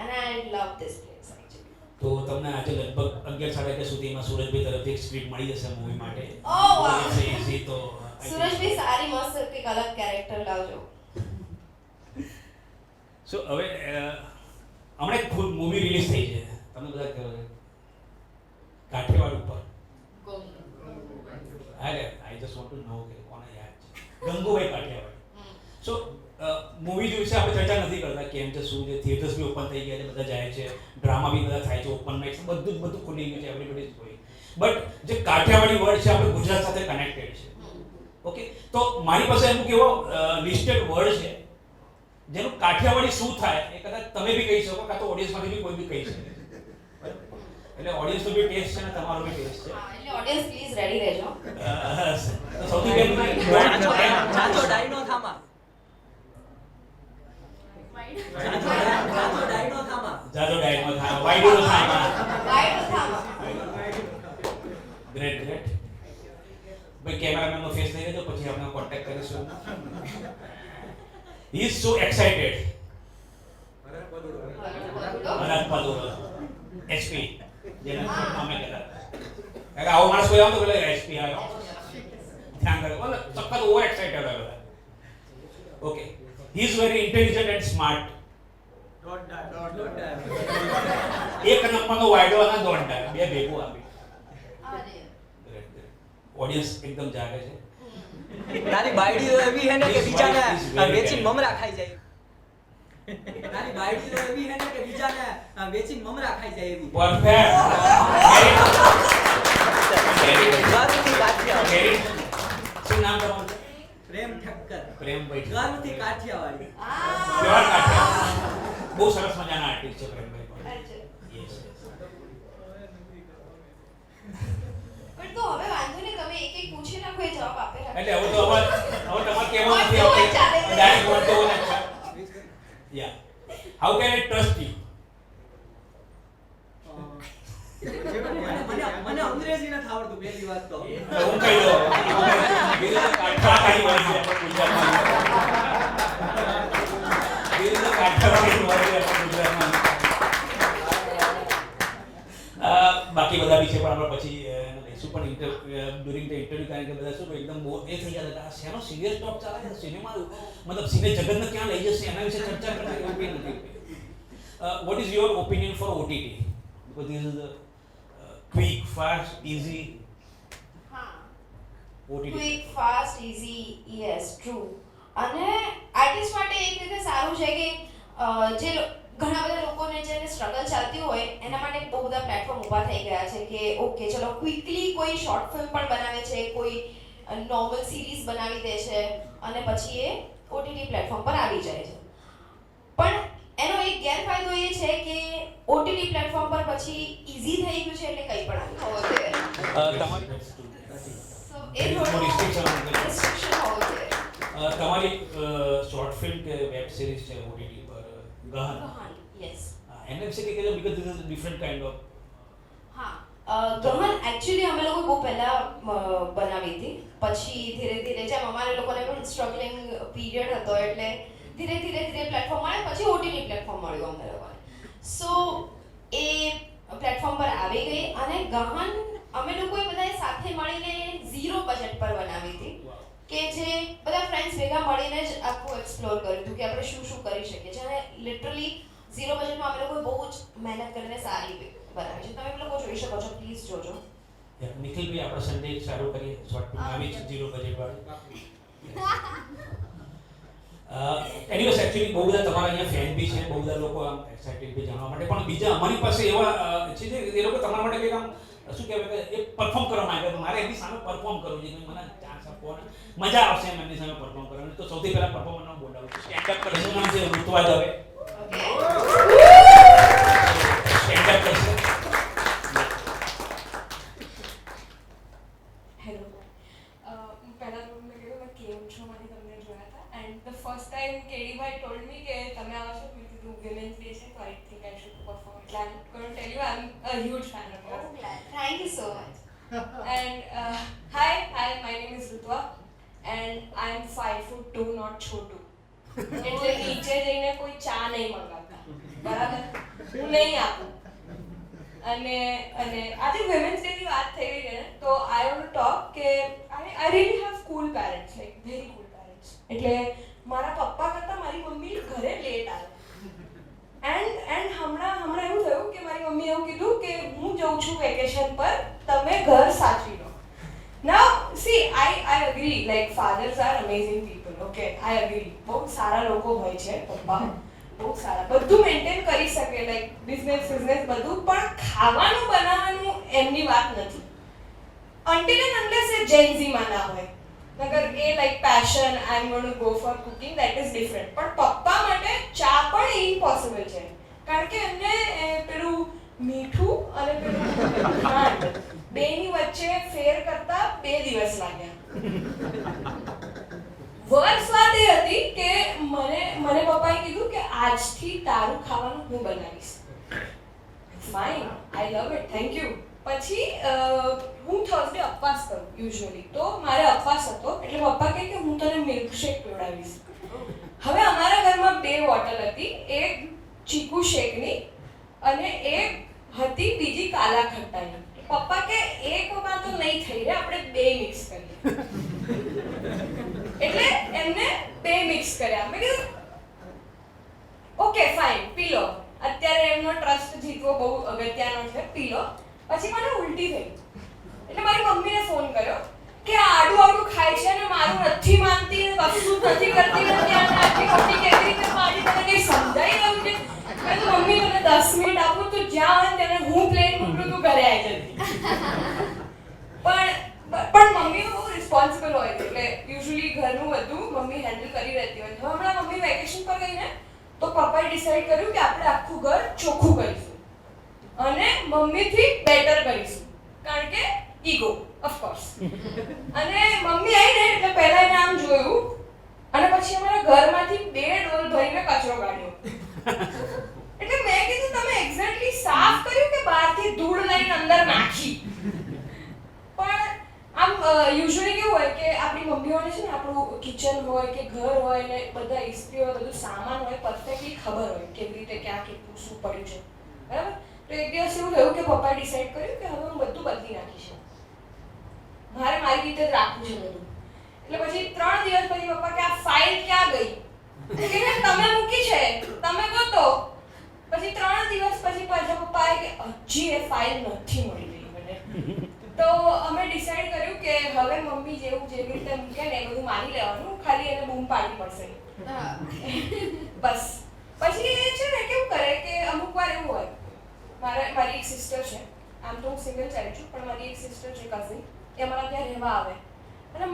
અને આઈ લવ ધીસ પ્લેસ એકચ્યુઅલી. તો તમને આજે લગભગ 11:30 સુધીમાં સુરજભાઈ તરફથી એક સ્ક્રિપ્ટ મળી જશે મૂવી માટે. ઓહ વાહ, ઈઝી. તો સુરજભાઈ સારી મસ્ત કંઈક અલગ કેરેક્ટર લાવજો. સો હવે હમણાં એક ફૂલ મૂવી રિલીઝ થઈ છે, તમને બધા કહો કાઠિયાવાડ ઉપર. અરે આઈ જસ્ટ વોન્ટ ટુ નો કે કોને યાદ છે ગંગુભાઈ કાઠિયાવાડ. સો મૂવી વિશે આપણે ચર્ચા નથી કરતા કેમ છે શું છે, થિયેટર્સ બી ઓપન થઈ ગયા છે, બધા જાય છે, ડ્રામા બી બધા થાય છે, ઓપન માઇક્સ બધું ખુલી ગયું છે, એવરીબડી ઇઝ ગોઈંગ. બટ જે કાઠિયાવાડી વર્ડ છે આપણે ગુજરાત સાથે કનેક્ટેડ છે. ઓકે, તો મારી પાસે અમુક એવો લિસ્ટેડ વર્ડ છે જેનું કાઠિયાવાડી શું થાય એ કદાચ તમે બી કહી શકો કાં તો ઓડિયન્સમાંથી બી કોઈ બી કહી શકે. એટલે ઓડિયન્સનો બી ટેસ્ટ છે ને તમારો બી ટેસ્ટ છે. હા, એટલે ઓડિયન્સ પ્લીઝ રેડી રહેજો. તો સૌથી પહેલું જાજો ડાયનો થામા જાજો ડાયનો થામા જાજો ડાયટમાં થાય વાઈડનો થાય. વાઈડ થામા. Great great. ભાઈ કેમેરામેનનો ફેસ લઈ લેજો પછી આપણે કોન્ટેક્ટ કરીશું. He is so excited. Bharat પદુરો એચપી જેને અમે કહેતા કે આવો માણસ કોઈ આવતો પેલા એચપી આવ્યો ધ્યાન કરે બોલે સખત ઓવર એક્સાઇટેડ હોય બધા. Okay, he is very intelligent and smart. એક નંબરનો વાયડો અને દોંડા બે ભેગું આપી. અરે ઓડિયન્સ એકદમ જાગે છે. તારી બાયડી તો એવી હે ને કે બીજાને વેચીને મમરા ખાઈ જાય. તારી બાયડી તો એવી હે ને કે બીજાને વેચીને મમરા ખાઈ જાય એવી. પરફેક્ટ. ગર્વથી કાઠિયાવાડી. શું નામ તમારું? પ્રેમ ઠક્કર. પ્રેમભાઈ. ગર્વથી કાઠિયાવાડી. પ્યોર કાઠિયાવાડી. બહુ સરસ મજાના આર્ટિસ્ટ છે પ્રેમભાઈ. યસ પણ તો હવે વાંધો નહીં, તમે એક એક પૂછી નાખો, એ જવાબ આપે રાખો. એટલે હવે તો હવે તમારે કહેવાનું નથી હવે ચાલે છે. ડાયરેક્ટ વર્ડ તો હોય જ છે. Yeah how can I trust you? મને અંગ્રેજી નથી આવડતું પહેલી વાત તો. હું કહી દઉં બીજું કાઠિયાવાડી વર્ડ છે ગુજરાતમાં. બીજું કાઠિયાવાડી વર્ડ છે ગુજરાતમાં. બાકી બધા બી છે પણ આપણે પછી લઈશું. પણ ડ્યુરિંગ ધ ઇન્ટરવ્યુ કારણ કે બધા શું એકદમ બહુ એ થઈ જતા આ શેનો સિરિયસ ટોક ચાલે છે સિનેમા મતલબ સિને જગતને ક્યાં લઈ જશે એના વિશે ચર્ચા કરતા એવું કંઈ નથી. What is your opinion for OTT? Because this is quick fast easy હા, OTT. Quick fast easy, yes true. અને આર્ટિસ્ટ માટે એક રીતે સારું છે કે જે ઘણા બધા લોકોને જેને સ્ટ્રગલ ચાલતી હોય એના માટે બહુ બધા પ્લેટફોર્મ ઊભા થઈ ગયા છે કે ઓકે ચલો ક્વિકલી કોઈ શોર્ટ ફિલ્મ પણ બનાવે છે, કોઈ નોર્મલ સિરીઝ બનાવી દે છે અને પછી એ ઓટીટી પ્લેટફોર્મ પર આવી જાય છે. પણ એનો એક ગેરફાયદો એ છે કે ઓટીટી પ્લેટફોર્મ પર પછી ઈઝી થઈ ગયું છે એટલે કંઈ પણ આવી હોવો જોઈએ. સો એ થોડું રિસ્ટ્રિક્શન હોવો જોઈએ. તમારી શોર્ટ ફિલ્મ કે વેબ સિરીઝ છે ઓટીટી પર ગહન, યસ. એના વિશે કે કહેજો because this is different kind of. હા, ગહન એકચ્યુઅલી અમે લોકો બહુ પહેલા બનાવી હતી. પછી ધીરે ધીરે જેમ અમારે લોકોને પણ સ્ટ્રગલિંગ પીરિયડ હતો એટલે ધીરે ધીરે પ્લેટફોર્મ મળે, પછી ઓટીટી પ્લેટફોર્મ મળ્યું અમને લોકોને. સો એ પ્લેટફોર્મ પર આવી ગઈ અને ગહન અમે લોકોએ બધાએ સાથે મળીને 0 બજેટ પર બનાવી હતી કે જે બધા ફ્રેન્ડ્સ ભેગા મળીને જ આખું એક્સપ્લોર કર્યું હતું કે આપણે શું શું કરી શકીએ છીએ. અને લિટરલી 0 બજેટમાં અમે લોકોએ બહુ જ મહેનત કરીને સારી બનાવી છે. તમે લોકો જોઈ શકો છો, પ્લીઝ જોજો. નિખિલ ભાઈ આપણે સન્ડે એક સારું કરીએ શોર્ટ ફિલ્મ આવી છે 0 બજેટ વાળી. એનીવેઝ એકચ્યુઅલી બહુ બધા તમારા અહીંયા ફેન બી છે, બહુ બધા લોકો આમ એક્સાઇટેડ બી જાણવા માટે. પણ બીજા અમારી પાસે એવા છે જે એ લોકો તમારા માટે કંઈક આમ શું કહેવાય કે એ પરફોર્મ કરવા માંગે મારે એમની સામે પરફોર્મ કરવું છે, મને ચાન્સ આપો અને મજા આવશે એમ એમની સામે પરફોર્મ કરવાની. તો સૌથી પહેલા પરફોર્મરનો બોલાવું છું. સ્ટેન્ડ અપ કરશે, નામ છે ઋતુવા દવે. ઓકે, સ્ટેન્ડ અપ કરશે. હેલો, પહેલા તો મેં કીધું મેં કેમ છો માંથી તમને જોયા હતા એન્ડ ધ ફર્સ્ટ ટાઈમ કેડીભાઈ ટોલ્ડ મી કે તમે આવશો મેં કીધું વિમેન્સ ડે છે તો I think I should perform એટલે I am going to tell you I am a huge fan of yours. Thank you so much. And hi, my name is Ritwa and I am 5'2", not छोटू. એટલે નીચે જઈને કોઈ ચા નહીં મંગાવતા, બરાબર? હું નહીં આપું. અને આજે વિમેન્સ ડે ની વાત થઈ રહી છે ને તો આઈ વોન્ટ ટુ ટોક કે I really have cool parents, like very cool parents. એટલે મારા પપ્પા કરતાં મારી મમ્મી ઘરે લેટ આવે એન્ડ હમણાં એવું થયું કે મારી મમ્મીએ એવું કીધું કે હું જઉં છું વેકેશન પર, તમે ઘર સાચવી લો. Now, see, I agree, like fathers are amazing people, okay? I agree. બહુ સારા લોકો હોય છે પપ્પા, બહુ સારા, બધું મેન્ટેન કરી શકે, લાઈક બિઝનેસ બધું, પણ ખાવાનું બનાવવાનું એમની વાત નથી. until and unless A Gen Z માં ના હોય. નગર એ like passion I am going to go for cooking that is different. પણ પપ્પા માટે ચા પણ ઇમ્પોસિબલ છે. કારણ કે એમને પેલું મીઠું અને પેલું ખાંડ બેની વચ્ચે ફેર કરતા 2 દિવસ લાગ્યા. વર્ષ વાત એ હતી કે મને પપ્પાએ કીધું કે આજથી તારું ખાવાનું હું બનાવીશ. Fine, I love it, thank you. પછી હું થર્સડે ઉપવાસ કરું યુઝ્યુઅલી. તો મારે ઉપવાસ હતો એટલે પપ્પા કહે કે હું તને મિલ્કશેક પીવડાવીશ. હવે અમારા ઘરમાં 2 બોટલ હતી, એક ચીકુ શેકની અને એક હતી બીજી કાલા ખટ્ટાની. પપ્પા કે એકમાં તો નહીં થઈ રહે, આપણે 2 મિક્સ કરીએ. એટલે એમને 2 મિક્સ કર્યા. મેં કીધું ઓકે ફાઇન, પી લો. અત્યારે એમનો ટ્રસ્ટ જીતવો બહુ અગત્યનો છે, પી લો. પછી મને ઉલટી થઈ એટલે મારી મમ્મીને ફોન કર્યો કે આડું ખાય છે ને મારું નથી માનતી ને વસ્તુ નથી કરતી ને ત્યાં આટલી મોટી કેવી રીતે પાડી તને કઈ સમજાઈ ગયું છે? મેં તો મમ્મી મને 10 મિનિટ આપું તું જ્યાં હોય તેને હું પ્લેન મોકલું તું ઘરે આવી જતી. પણ મમ્મી બહુ રિસ્પોન્સિબલ હોય છે એટલે યુઝ્યુઅલી ઘરનું બધું મમ્મી હેન્ડલ કરી રહેતી હોય. હવે હમણાં મમ્મી વેકેશન પર ગઈ ને તો પપ્પાએ ડિસાઈડ કર્યું કે આપણે આખું ઘર ચોખ્ખું કરીશું અને મમ્મીથી બેટર કરીશું કારણ કે ઈગો ઓફકોર્સ. અને મમ્મી આવીને એટલે પહેલા એને આમ જોયું અને પછી અમારા ઘરમાંથી 2 ડોલ ભરીને કચરો કાઢ્યો. એટલે મેં કીધું તમે એક્ઝેક્ટલી સાફ કર્યું કે બહારથી ધૂળ લઈને અંદર નાખી? પણ આમ યુઝ્યુઅલી કેવું હોય કે આપણી મમ્મીઓને છે ને આપણું કિચન હોય કે ઘર હોય ને બધા ઇસ્ત્રી હોય બધું સામાન હોય પરફેક્ટલી ખબર હોય કેવી રીતે ક્યાં કેટલું શું પડ્યું છે, બરાબર? તો એક દિવસ એવું થયું કે પપ્પાએ ડિસાઈડ કર્યું કે હવે હું બધું બદલી નાખીશ, મારે મારી રીતે જ રાખવું છે બધું. એટલે પછી 3 દિવસ પછી પપ્પા કે આ ફાઇલ ક્યાં ગઈ? કે તમે મૂકી છે, તમે ગોતો. પછી 3 દિવસ પછી પાછા પપ્પાએ કે હજી એ ફાઇલ નથી મળી રહી મને. તો અમે ડિસાઈડ કર્યું કે હવે મમ્મી જેવી રીતે મૂકે ને એ બધું માની લેવાનું, ખાલી એને બૂમ પાડવી પડશે. બસ પછી એ છે ને કેવું કરે કે અમુક વાર એવું હોય, મારી એક સિસ્ટર છે, આમ તો હું સિંગલ ચાઇલ્ડ છું પણ મારી એક સિસ્ટર છે કઝિન, એ અમારા ત્યાં રહેવા આવે અને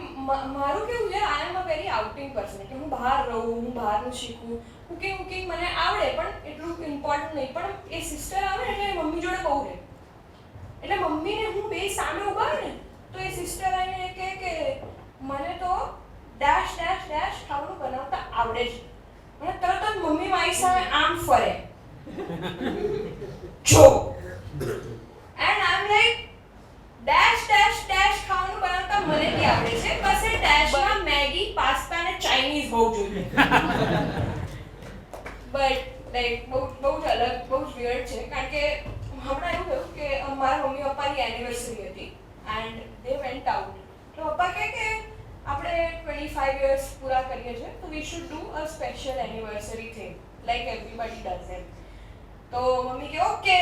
મારું કેવું છે આઈ am a very outing person એટલે હું બહાર રહું, હું બહારનું શીખું, કુકિંગ મને આવડે પણ એટલું ઇમ્પોર્ટન્ટ નહીં. પણ એ સિસ્ટર આવે એટલે મમ્મી જોડે બહુ રહે એટલે મમ્મીને હું 2 સામે ઊભા ને તો એ સિસ્ટર આવીને કહે કે મને તો ડેશ ડેશ ડેશ ખાવાનું બનાવતા આવડે છે અને તરત જ મમ્મી મારી સામે આમ ફરે જો and I am like dash dash dash ખાવાનું બનાવતા મને બી આવડે છે, બસ એ ડેશમાં મેગી, પાસ્તા અને ચાઇનીઝ બહુ જોઈએ. બટ લાઈક બહુ જ અલગ, બહુ જ વિયર્ડ છે કારણ કે હમણાં એવું થયું કે મારા મમ્મી પપ્પાની એનિવર્સરી હતી એન્ડ દે વેન્ટ આઉટ. તો પપ્પા કહે કે આપણે 25 years પૂરા કરીએ છીએ તો we should do a special anniversary thing like everybody does એમ. તો મમ્મી કે ઓકે,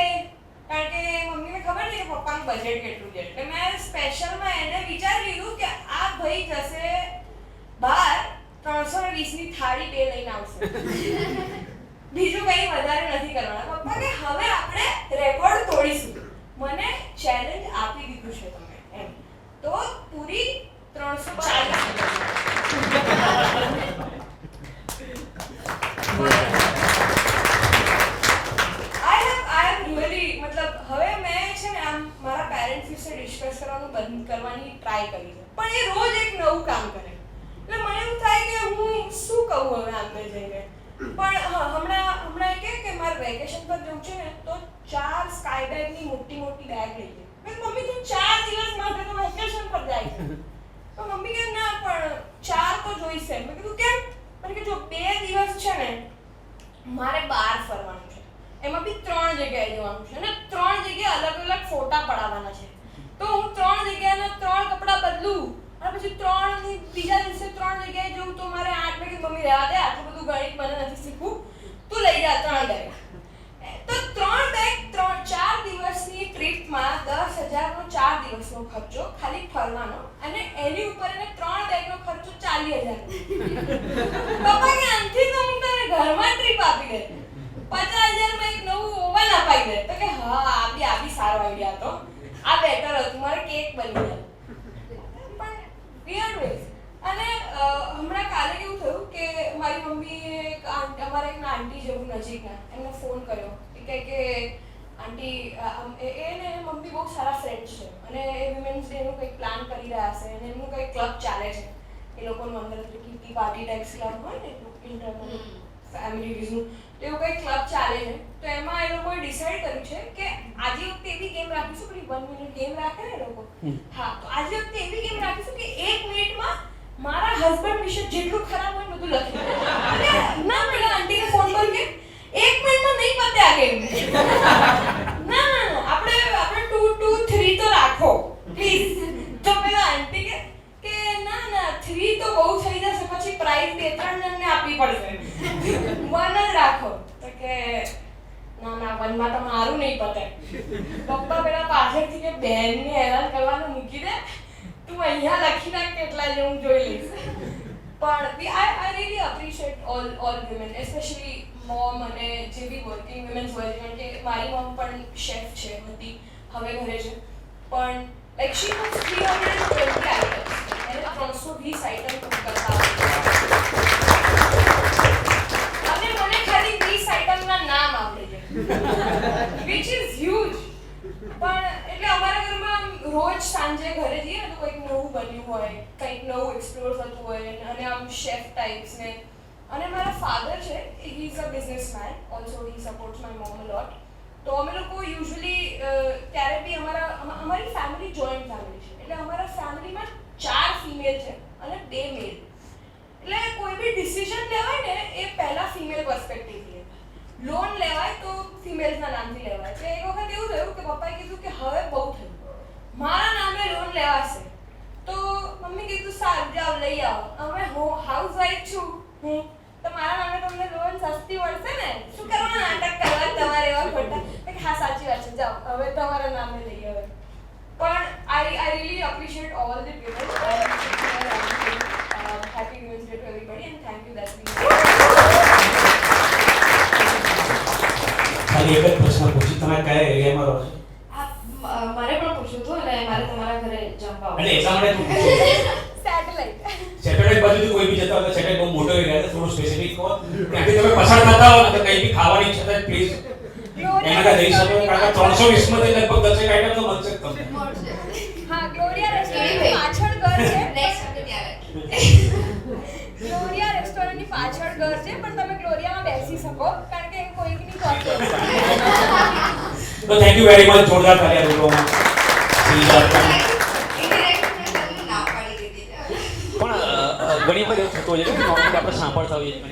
કારણ કે મમ્મીને ખબર છે કે પપ્પાનું બજેટ કેટલું છે એટલે મેં સ્પેશિયલમાં એને વિચારી લીધું કે આ ભાઈ જશે બહાર 320ની થાળી 2 લઈને આવશે, બીજું કંઈ વધારે નથી કરવાના. પપ્પા કે હવે આપણે રેકોર્ડ તોડીશું, મને ચેલેન્જ આપી દીધું છે તમે એમ. તો પૂરી 340 મતલબ હવે મેં છે ને આમ મારા પેરેન્ટ્સ વિશે ડિસ્કસ કરવાનું બંધ કરવાની ટ્રાય કરી છે પણ એ રોજ એક નવું કામ કરે એટલે મને એવું થાય કે હું શું કહું હવે આમને જઈને. પણ હમણાં કે મારે વેકેશન પર જવું છે ને તો 4 સ્કાય બેગની મોટી બેગ લઈ ગઈ. મેં મમ્મી તું 4 દિવસ માટે તો વેકેશન પર જાય છે? તો મમ્મી કે ના પણ 4 તો જોઈશે. મેં કીધું કેમ? મને કે જો 2 દિવસ છે ને મારે બહાર ફરવાનું છે, એમાં બી 3 જગ્યાએ જવાનું છે અને 3 જગ્યાએ અલગ ફોટા પડાવવાના છે. તો હું 3 જગ્યાના 3 કપડાં બદલું અને પછી બીજા દિવસે 3 જગ્યાએ જવું તો મારે 8 વાગે મમ્મી રહેવા દે, આટલું બધું ગણિત મને નથી શીખવું, તું લઈ જા 3 બેગ. તો 3 બેગ 4 દિવસની ટ્રીપમાં 10,000નો 4 દિવસનો ખર્ચો ખાલી ફરવાનો અને એની ઉપર એને 3 બેગનો ખર્ચો 40,000. પપ્પા કે આનથી તો હું તને ઘરમાં ટ્રીપ આપી દે, 50,000માં એક નવું ઓવન અપાઈ દે. તો કે હા આ બી સારો આઈડિયા હતો, આ બેટર હતું, મારે કેક બની જાય. અમારા એક આંટી જેવું નજીકના એમને ફોન કર્યો એ કહે કે આંટી એને મમ્મી બહુ સારા ફ્રેન્ડ્સ છે અને એ વિમેન્સ ડેનું કંઈક પ્લાન કરી રહ્યા છે અને એમનું કંઈક ક્લબ ચાલે છે એ લોકોનું અંદર કીટી પાર્ટી ટાઈપ્સ ક્લબ હોય ને ઇન્ટરનલ ફેમિલી રીઝનું તો એવું કંઈક ક્લબ ચાલે છે તો એમાં એ લોકોએ ડિસાઈડ કર્યું છે કે આજે વખતે એવી ગેમ રાખીશું પેલી 1 મિનિટ ગેમ રાખે ને એ લોકો હા તો આજે વખતે એવી ગેમ રાખીશું કે 1 મિનિટમાં મારા હસબન્ડ વિશે જેટલું ખરાબ હોય બધું લખી દે ના પેલા આંટીને ફોન કર કે 1 મિનિટમાં નહીં પતે આ ગેમ ના આપણે 2 2 3 તો રાખો પ્લીઝ તો પેલા આંટી કે ના 3 તો બહુ થઈ જશે પછી પ્રાઇઝ 2-3 જણને આપવી પડશે 1 જ રાખો તો કે ના 1 માં તો મારું નહીં પતે પપ્પા પેલા પાછળથી કે બેનને હેરાન કરવાનું મૂકી દે તું અહીંયા લખી નાખ કેટલા જે હું જોઈ લઈશ પણ I really appreciate all women especially mom અને જે બી વર્કિંગ women હોય કારણ કે મારી મમ પણ શેફ છે હતી હવે ઘરે છે પણ like she cooks 320 items એને 320 આઈટમ કુક કરતા અને મને ખાલી 20 આઈટમના નામ આવડે છે which is huge પણ એટલે અમારા ઘરમાં રોજ સાંજે ઘરે જઈએ તો કંઈક નવું બન્યું હોય કંઈક નવું એક્સપ્લોર થતું હોય અને આમ શેફ ટાઈપ્સ ને અને મારા ફાધર છે he is a businessman also he supports my mom a lot તો અમે લોકો યુઝ્યુઅલી ત્યારે બી અમારી ફેમિલી જોઈન્ટ ફેમિલી છે એટલે અમારા ફેમિલીમાં 4 ફિમેલ છે અને 2 મેલ એટલે કોઈ બી ડિસિઝન લેવાય ને એ પહેલા ફિમેલ પર્સપેક્ટિવથી લોન લેવાય તો ફિમેલ્સના નામથી લેવાય એટલે એક વખત એવું થયું કે પપ્પાએ કીધું કે હવે બહુ થયું મારા નામે લોન લેવાશે તો મમ્મી કીધું સારું જાઓ લઈ આવો હવે હું હાઉસવાઈફ છું તો મારા નામે તમને લોન સસ્તી મળશે ને શું કરવાનું નાટક કરવા તમારે એવા ખોટા હા સાચી વાત છે જાઓ હવે તમારા નામે લઈ આવે પણ I really appreciate all the women happy Women's Day to everybody and thank you that's been ખાલી એક જ પ્રશ્ન પૂછી તમે કયા એરિયામાં રહો છો મારે પણ પૂછ્યું હતું અને મારે તમારા ઘરે જમવા એટલે એટલા માટે તું પૂછ્યું સેટેલાઇટ બાજુથી કોઈ બી જતા હોય તો સેટેલાઇટ બહુ મોટો એરિયા છે થોડું સ્પેસિફિક કહો ત્યાંથી તમે પસાર થતા હો ને તો કંઈ બી ખાવાની ઈચ્છા થાય પ્લીઝ એના જઈ શકો કારણ કે 320 માંથી લગભગ 10 આઈટમ તો મળશે જ તમને હા ગ્લોરિયા રેસ્ટોરન્ટની પાછળ ઘર છે નેક્સ્ટ વખતે ત્યારે ગ્લોરિયા રેસ્ટોરન્ટની પાછળ ઘર છે પણ તમે ગ્લોરિયામાં બેસી શકો કારણ કે કોઈકની કોફી તો થેન્ક યુ વેરી મચ જોરદાર તાલિયા બોલવામાં ઘણી વખત એવું થતું હોય છે કે નોર્મલી આપણે સાંભળતા હોઈએ છીએ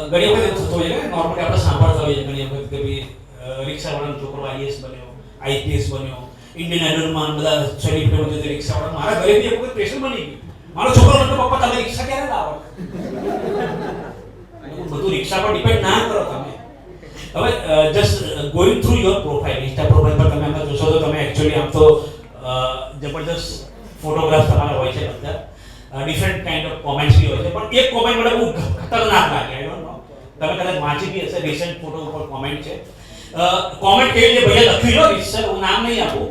ઘણી વખત એવું થતું હોય છે કે નોર્મલી આપણે સાંભળતા હોઈએ છીએ ઘણી વખત કે ભાઈ રિક્ષાવાળાનો છોકરો આઈએસ બન્યો આઈપીએસ બન્યો ઇન્ડિયન આઈડલમાં બધા સેલિબ્રિટીઓ જે રિક્ષાવાળા મારા ઘરે બી એક વખત પ્રેશર બની ગયું મારો છોકરો મને પપ્પા તમે રિક્ષા ક્યારે લાવો બધું રિક્ષા પર ડિપેન્ડ ના કરો તમે હવે just going through your profile Insta profile પર તમે આમ જોશો તો તમે એકચ્યુઅલી આમ તો જબરદસ્ત ફોટોગ્રાફ્સ તમારા હોય છે બધા ડિફરન્ટ કાઇન્ડ ઓફ કોમેન્ટ્સ બી હોય છે પણ એક કોમેન્ટ મને બહુ ખતરનાક લાગે આઈ ડોન્ટ નો તમે કદાચ વાંચી બી હશે રિસેન્ટ ફોટો ઉપર કોમેન્ટ છે કોમેન્ટ કેવી છે ભૈયા લખ્યું છે સર હું નામ નહીં આપું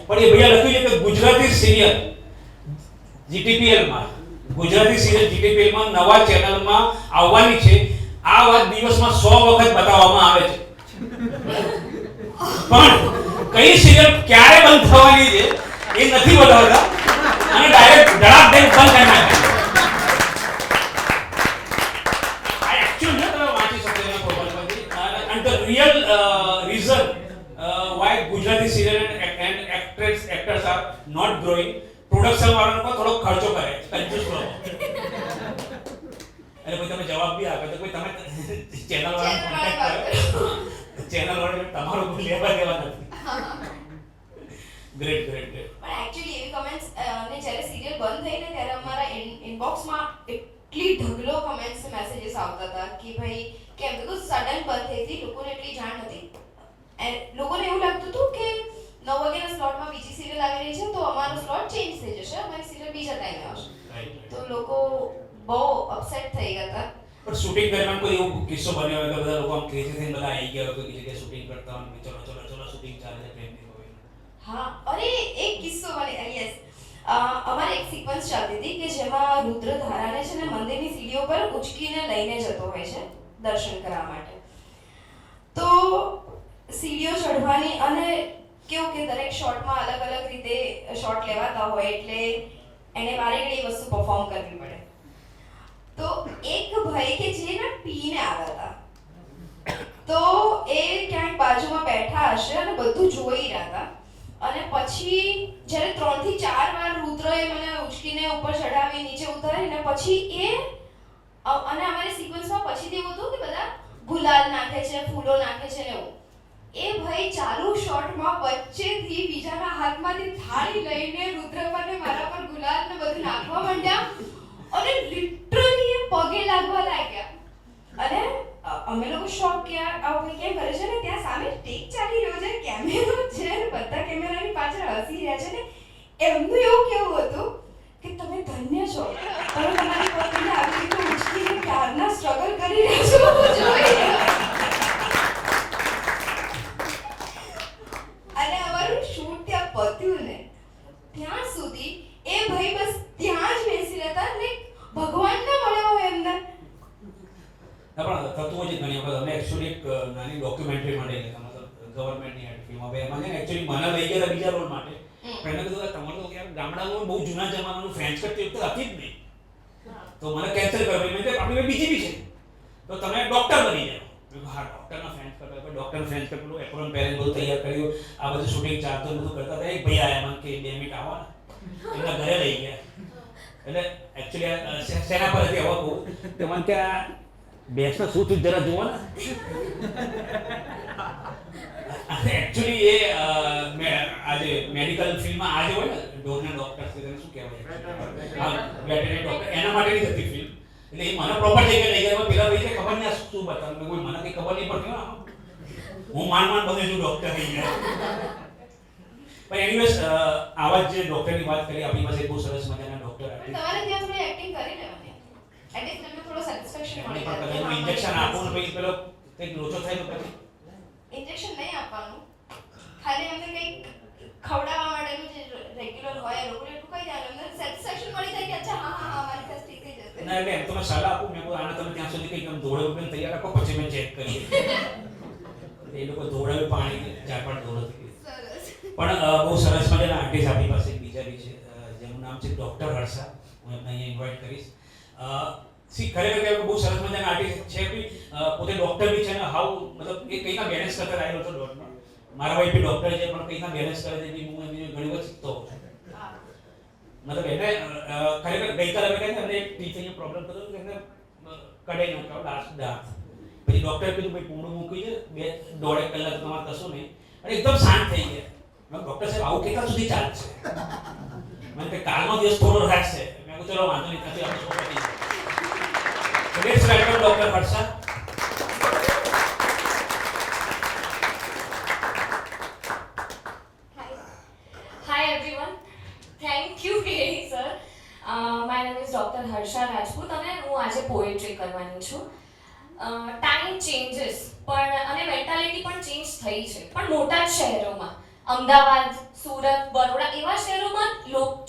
પણ એ ભૈયા લખ્યું છે કે ગુજરાતી સિરિયલ જીટીપીએલ માં ગુજરાતી સિરિયલ જીટીપીએલ માં નવા ચેનલમાં આવવાની છે આ વાત દિવસમાં 100 વખત બતાવવામાં આવે છે પણ કઈ સિરિયલ ક્યારે બંધ થવાની છે એ નથી બતાવતા અને ડાયરેક્ટ ધડાક દઈને બંધ કરી નાખે આ એક્ચ્યુઅલી તમે વાંચી શકો એના પ્રોફાઇલ પરથી and the real reason why Gujarati serial and actors are not growing production વાળાનો પણ થોડો ખર્ચો કરે કંજૂસ લોકો એટલે કોઈ તમે જવાબ બી આપે તો કોઈ તમે ચેનલ વાળાને કોન્ટેક્ટ કરો ચેનલ વાળાને તમારું કોઈ લેવા દેવા નથી ગ્રેટ ગ્રેટ ગ્રેટ પણ એક્ચ્યુઅલી એવી કમેન્ટ્સ અને જ્યારે સિરિયલ બંધ થઈ ને ત્યારે અમારા ઇનબોક્સમાં એટલી ઢગલો કમેન્ટ્સ મેસેजेस આવતા હતા કે ભાઈ કેમ બીકોઝ સડન બંધ થઈ હતી લોકોને એટલી જાણ નથી એન્ડ લોકોને એવું લાગતું હતું કે 9 વાગ્યાના સ્લોટમાં બીજી સિરિયલ આવી રહી છે તો અમારો સ્લોટ ચેન્જ થઈ જશે અમારી સિરિયલ બીજા ટાઈમે આવશે તો લોકો બહુ અપસેટ થઈ ગયા હતા પણ શૂટિંગ દરમિયાન કોઈ એવો કિસ્સો બન્યો હોય કે બધા લોકો આમ ક્રેઝી થઈને બધા આવી ગયા હોય કોઈ જગ્યાએ શૂટિંગ કરતા હોય ચલો ચલો ચલો શૂટિંગ ચાલે છે પ્રેમની હોય હા અરે એક કિસ્સો બને યસ અમારે એક સિક્વન્સ ચાલતી હતી કે જેમાં રુદ્રધારાને છે ને મંદિરની સીડીઓ પર ઉચકીને લઈને જતો હોય છે દર્શન કરવા માટે. તો સીડીઓ ચઢવાની અને કેવું કે દરેક શોટમાં અલગ અલગ રીતે શોટ લેવાતા હોય એટલે એને વારે ઘડી વસ્તુ પરફોર્મ કરવી પડે. તો એક ભાઈ કે જે ને પીને આવ્યા હતા, તો એ ક્યાંક બાજુમાં બેઠા હશે અને બધું જોઈ રહ્યા હતા. અને પછી જ્યારે 3 થી 4 વાર રુદ્રએ મને ઉચકીને ઉપર ચડાવી નીચે ઉતારીને પછી એ અને અમારી સિક્વન્સમાં પછીથી એવું હતું કે બધા ગુલાલ નાખે છે, ફૂલો નાખે છે ને એવું. એ ભાઈ ચાલુ શોટમાં વચ્ચેથી બીજાના હાથમાંથી થાળી લઈને રુદ્ર પર ને મારા પર ગુલાલ ને બધું નાખવા માંડ્યા અને લિટરલી એ પગે લાગવા લાગ્યા. અને અમે લોકો શોક કે આવું કંઈ કેમ કરે છે ને ત્યાં સામે ટેક ચાલી રહ્યો છે, કેમેરો છે ને બધા કેમેરાની પાછળ હસી રહ્યા છે ને એમનું એવું કેવું હતું કે તમે ધન્ય છો, તમે તમારી પત્નીને આવી રીતે ઉચકીને ક્યારના સ્ટ્રગલ કરી રહ્યા છો જોઈ રહ્યા. અને અમારું શૂટ ત્યાં પત્યું ને ત્યાં સુધી એ ભાઈ બસ ત્યાં જ બેસી રહેતા ને ભગવાન ના મળ્યો હોય એમને. પણ થતું હોય છે ઘણી વખત. અમે એકચ્યુઅલી એક નાની ડોક્યુમેન્ટરી માટે ગયા મતલબ ગવર્મેન્ટની એડ ફિલ્મ. હવે એમાં છે ને એકચ્યુઅલી મને લઈ ગયા બીજા રોલ માટે, પણ એમને કીધું તમારે તો યાર ગામડાનું બહુ જૂના જમાનાનું ફ્રેન્ચ કટ તે વખતે હતી જ નહીં, તો મને કેન્સલ કર્યું. મેં કીધું આપણી બીજી બી છે, તો તમે ડૉક્ટર બની જાઓ. મેં કહ્યું હા ડૉક્ટરના ફ્રેન્ચ કટ હોય, ડૉક્ટર ફ્રેન્ચ કટ પેલું એપ્રોન પહેરીને બધું તૈયાર કર્યું, આ બધું શૂટિંગ ચાલતું બધું કરતા હતા. એક ભાઈ આવ્યા મને કે 2 મિનિટ આવો ને, એમના ઘરે લઈ ગયા. એટલે એકચ્યુઅલી શેના પર હતી હવા બહુ તો મને ત્યાં બેસનો શું થયું જરા જુઓ ને. એકચ્યુઅલી એ આજે મેડિકલ ફિલ્મમાં આજે હોય ને ડોગના ડોક્ટર છે તેને શું કહેવાય, વેટરનરી ડોક્ટર, એના માટેની જ હતી ફિલ્મ. એટલે એ મને પ્રોપર જગ્યાએ લઈ ગયા. પેલા ભાઈ ખબર નહીં આ શું બતાવું, કોઈ મને કંઈ ખબર નહીં પડતી. હું માંડ બને છું ડોક્ટર થઈ ગયા. પણ એનીવેઝ આવા જ જે ડોક્ટરની વાત કરી, આપણી પાસે બહુ સરસ મજાના ડોક્ટર પણ તમારે ત્યાં થોડી એક્ટિંગ કરી લેવાની. એટલીસ્ટ તમને થોડો સેટિસ્ફેક્શન મળી જાય. પણ ઇન્જેક્શન આપો ને પછી પેલો કંઈક લોચો થાય તો પછી ઇન્જેક્શન નહીં આપવાનું, ખાલી એમને કંઈક ખવડાવવા માટેનું જે રેગ્યુલર હોય એ લોકોને એટલું કહી દેવાનું, એમને સેટિસ્ફેક્શન મળી જાય કે અચ્છા હા હા હા મારી પાસે ઠીક થઈ જશે. ના એટલે એમ તો મેં સલાહ આપું. મેં કહું આને તમે ત્યાં સુધી કંઈક ધોળે ઉભીને તૈયાર રાખો, પછી મેં ચેક કરીએ. એ લોકો ધોળે પાણી ઝાપડ ધોળો થઈ ગઈ. સરસ. પણ બહુ સરસ મજાના આર્ટિસ્ટ આપણી પાસે બીજા બી છે, જેનું નામ છે ડૉક્ટર હર્ષા. હું એમને અહીંયા ઇન્વાઇટ કરીશ. ખરેખર બહુ સરસ મજાના આર્ટિસ્ટ છે. બી પોતે ડૉક્ટર બી છે ને હાઉ મતલબ એ કંઈના બેલેન્સ કરતા આવ્યો હતો ડોટમાં. મારા ભાઈ બી ડૉક્ટર છે પણ કંઈના બેલેન્સ કરે છે બી હું એમની ઘણી વખત શીખતો હોઉં છું. મતલબ એને ખરેખર ગઈકાલે અમે કહે એમને એક ટીચિંગ પ્રોબ્લેમ થતો કે એમને કઢાઈ નાખ્યો લાસ્ટ દાંત. પછી ડૉક્ટરે કીધું ભાઈ પૂંડું મૂકી છે 2.5 કલાક તમારે કશું નહીં, અને એકદમ શાંત થઈ ગયા. મેં ડૉક્ટર સાહેબ આવું કેટલા સુધી ચાલશે? મને કે કાલનો દિવસ થોડો રાખશે. મેં કહ્યું ચલો વાંધો નહીં, ત્યાંથી આપણે શો પતી જાય. Let's welcome doctor Harsha. Hi everyone. Thank you KE sir. My name is Dr. Harsha Rajput અને હું આજે પોએટ્રી કરવાની છું. ટાઈમ ચેન્જીસ પણ અને મેન્ટાલિટી પણ ચેન્જ થઈ છે, પણ મોટા શહેરોમાં અમદાવાદ, સુરત, બરોડા એવા શહેરોમાં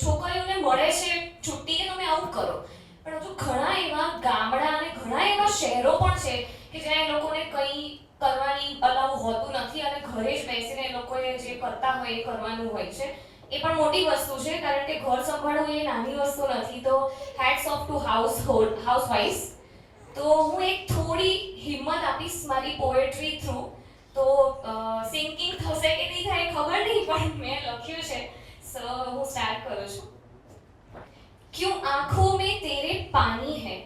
છોકરીઓને મળે છે છુટ્ટી કે તમે આવું કરો, પણ હજુ ઘણા એવા ગામડા અને ઘણા એવા શહેરો પણ છે કે જ્યાં એ લોકોને કંઈ કરવાની અલાઉ હોતું નથી અને ઘરે જ બેસીને એ લોકોએ જે કરતા હોય એ કરવાનું હોય છે. એ પણ મોટી વસ્તુ છે, કારણ કે ઘર સંભાળવું એ નાની વસ્તુ નથી. તો હેટ્સ ઓફ ટુ હાઉસવાઇફ્સ. તો હું એક થોડી હિંમત આપીશ મારી પોએટ્રી થ્રુ. તો સિંકિંગ થશે કે નહીં થાય ખબર નહીં, પણ મેં લખ્યું છે, સો હું સ્ટાર્ટ કરું છું. क्यों आंखों में तेरे पानी है,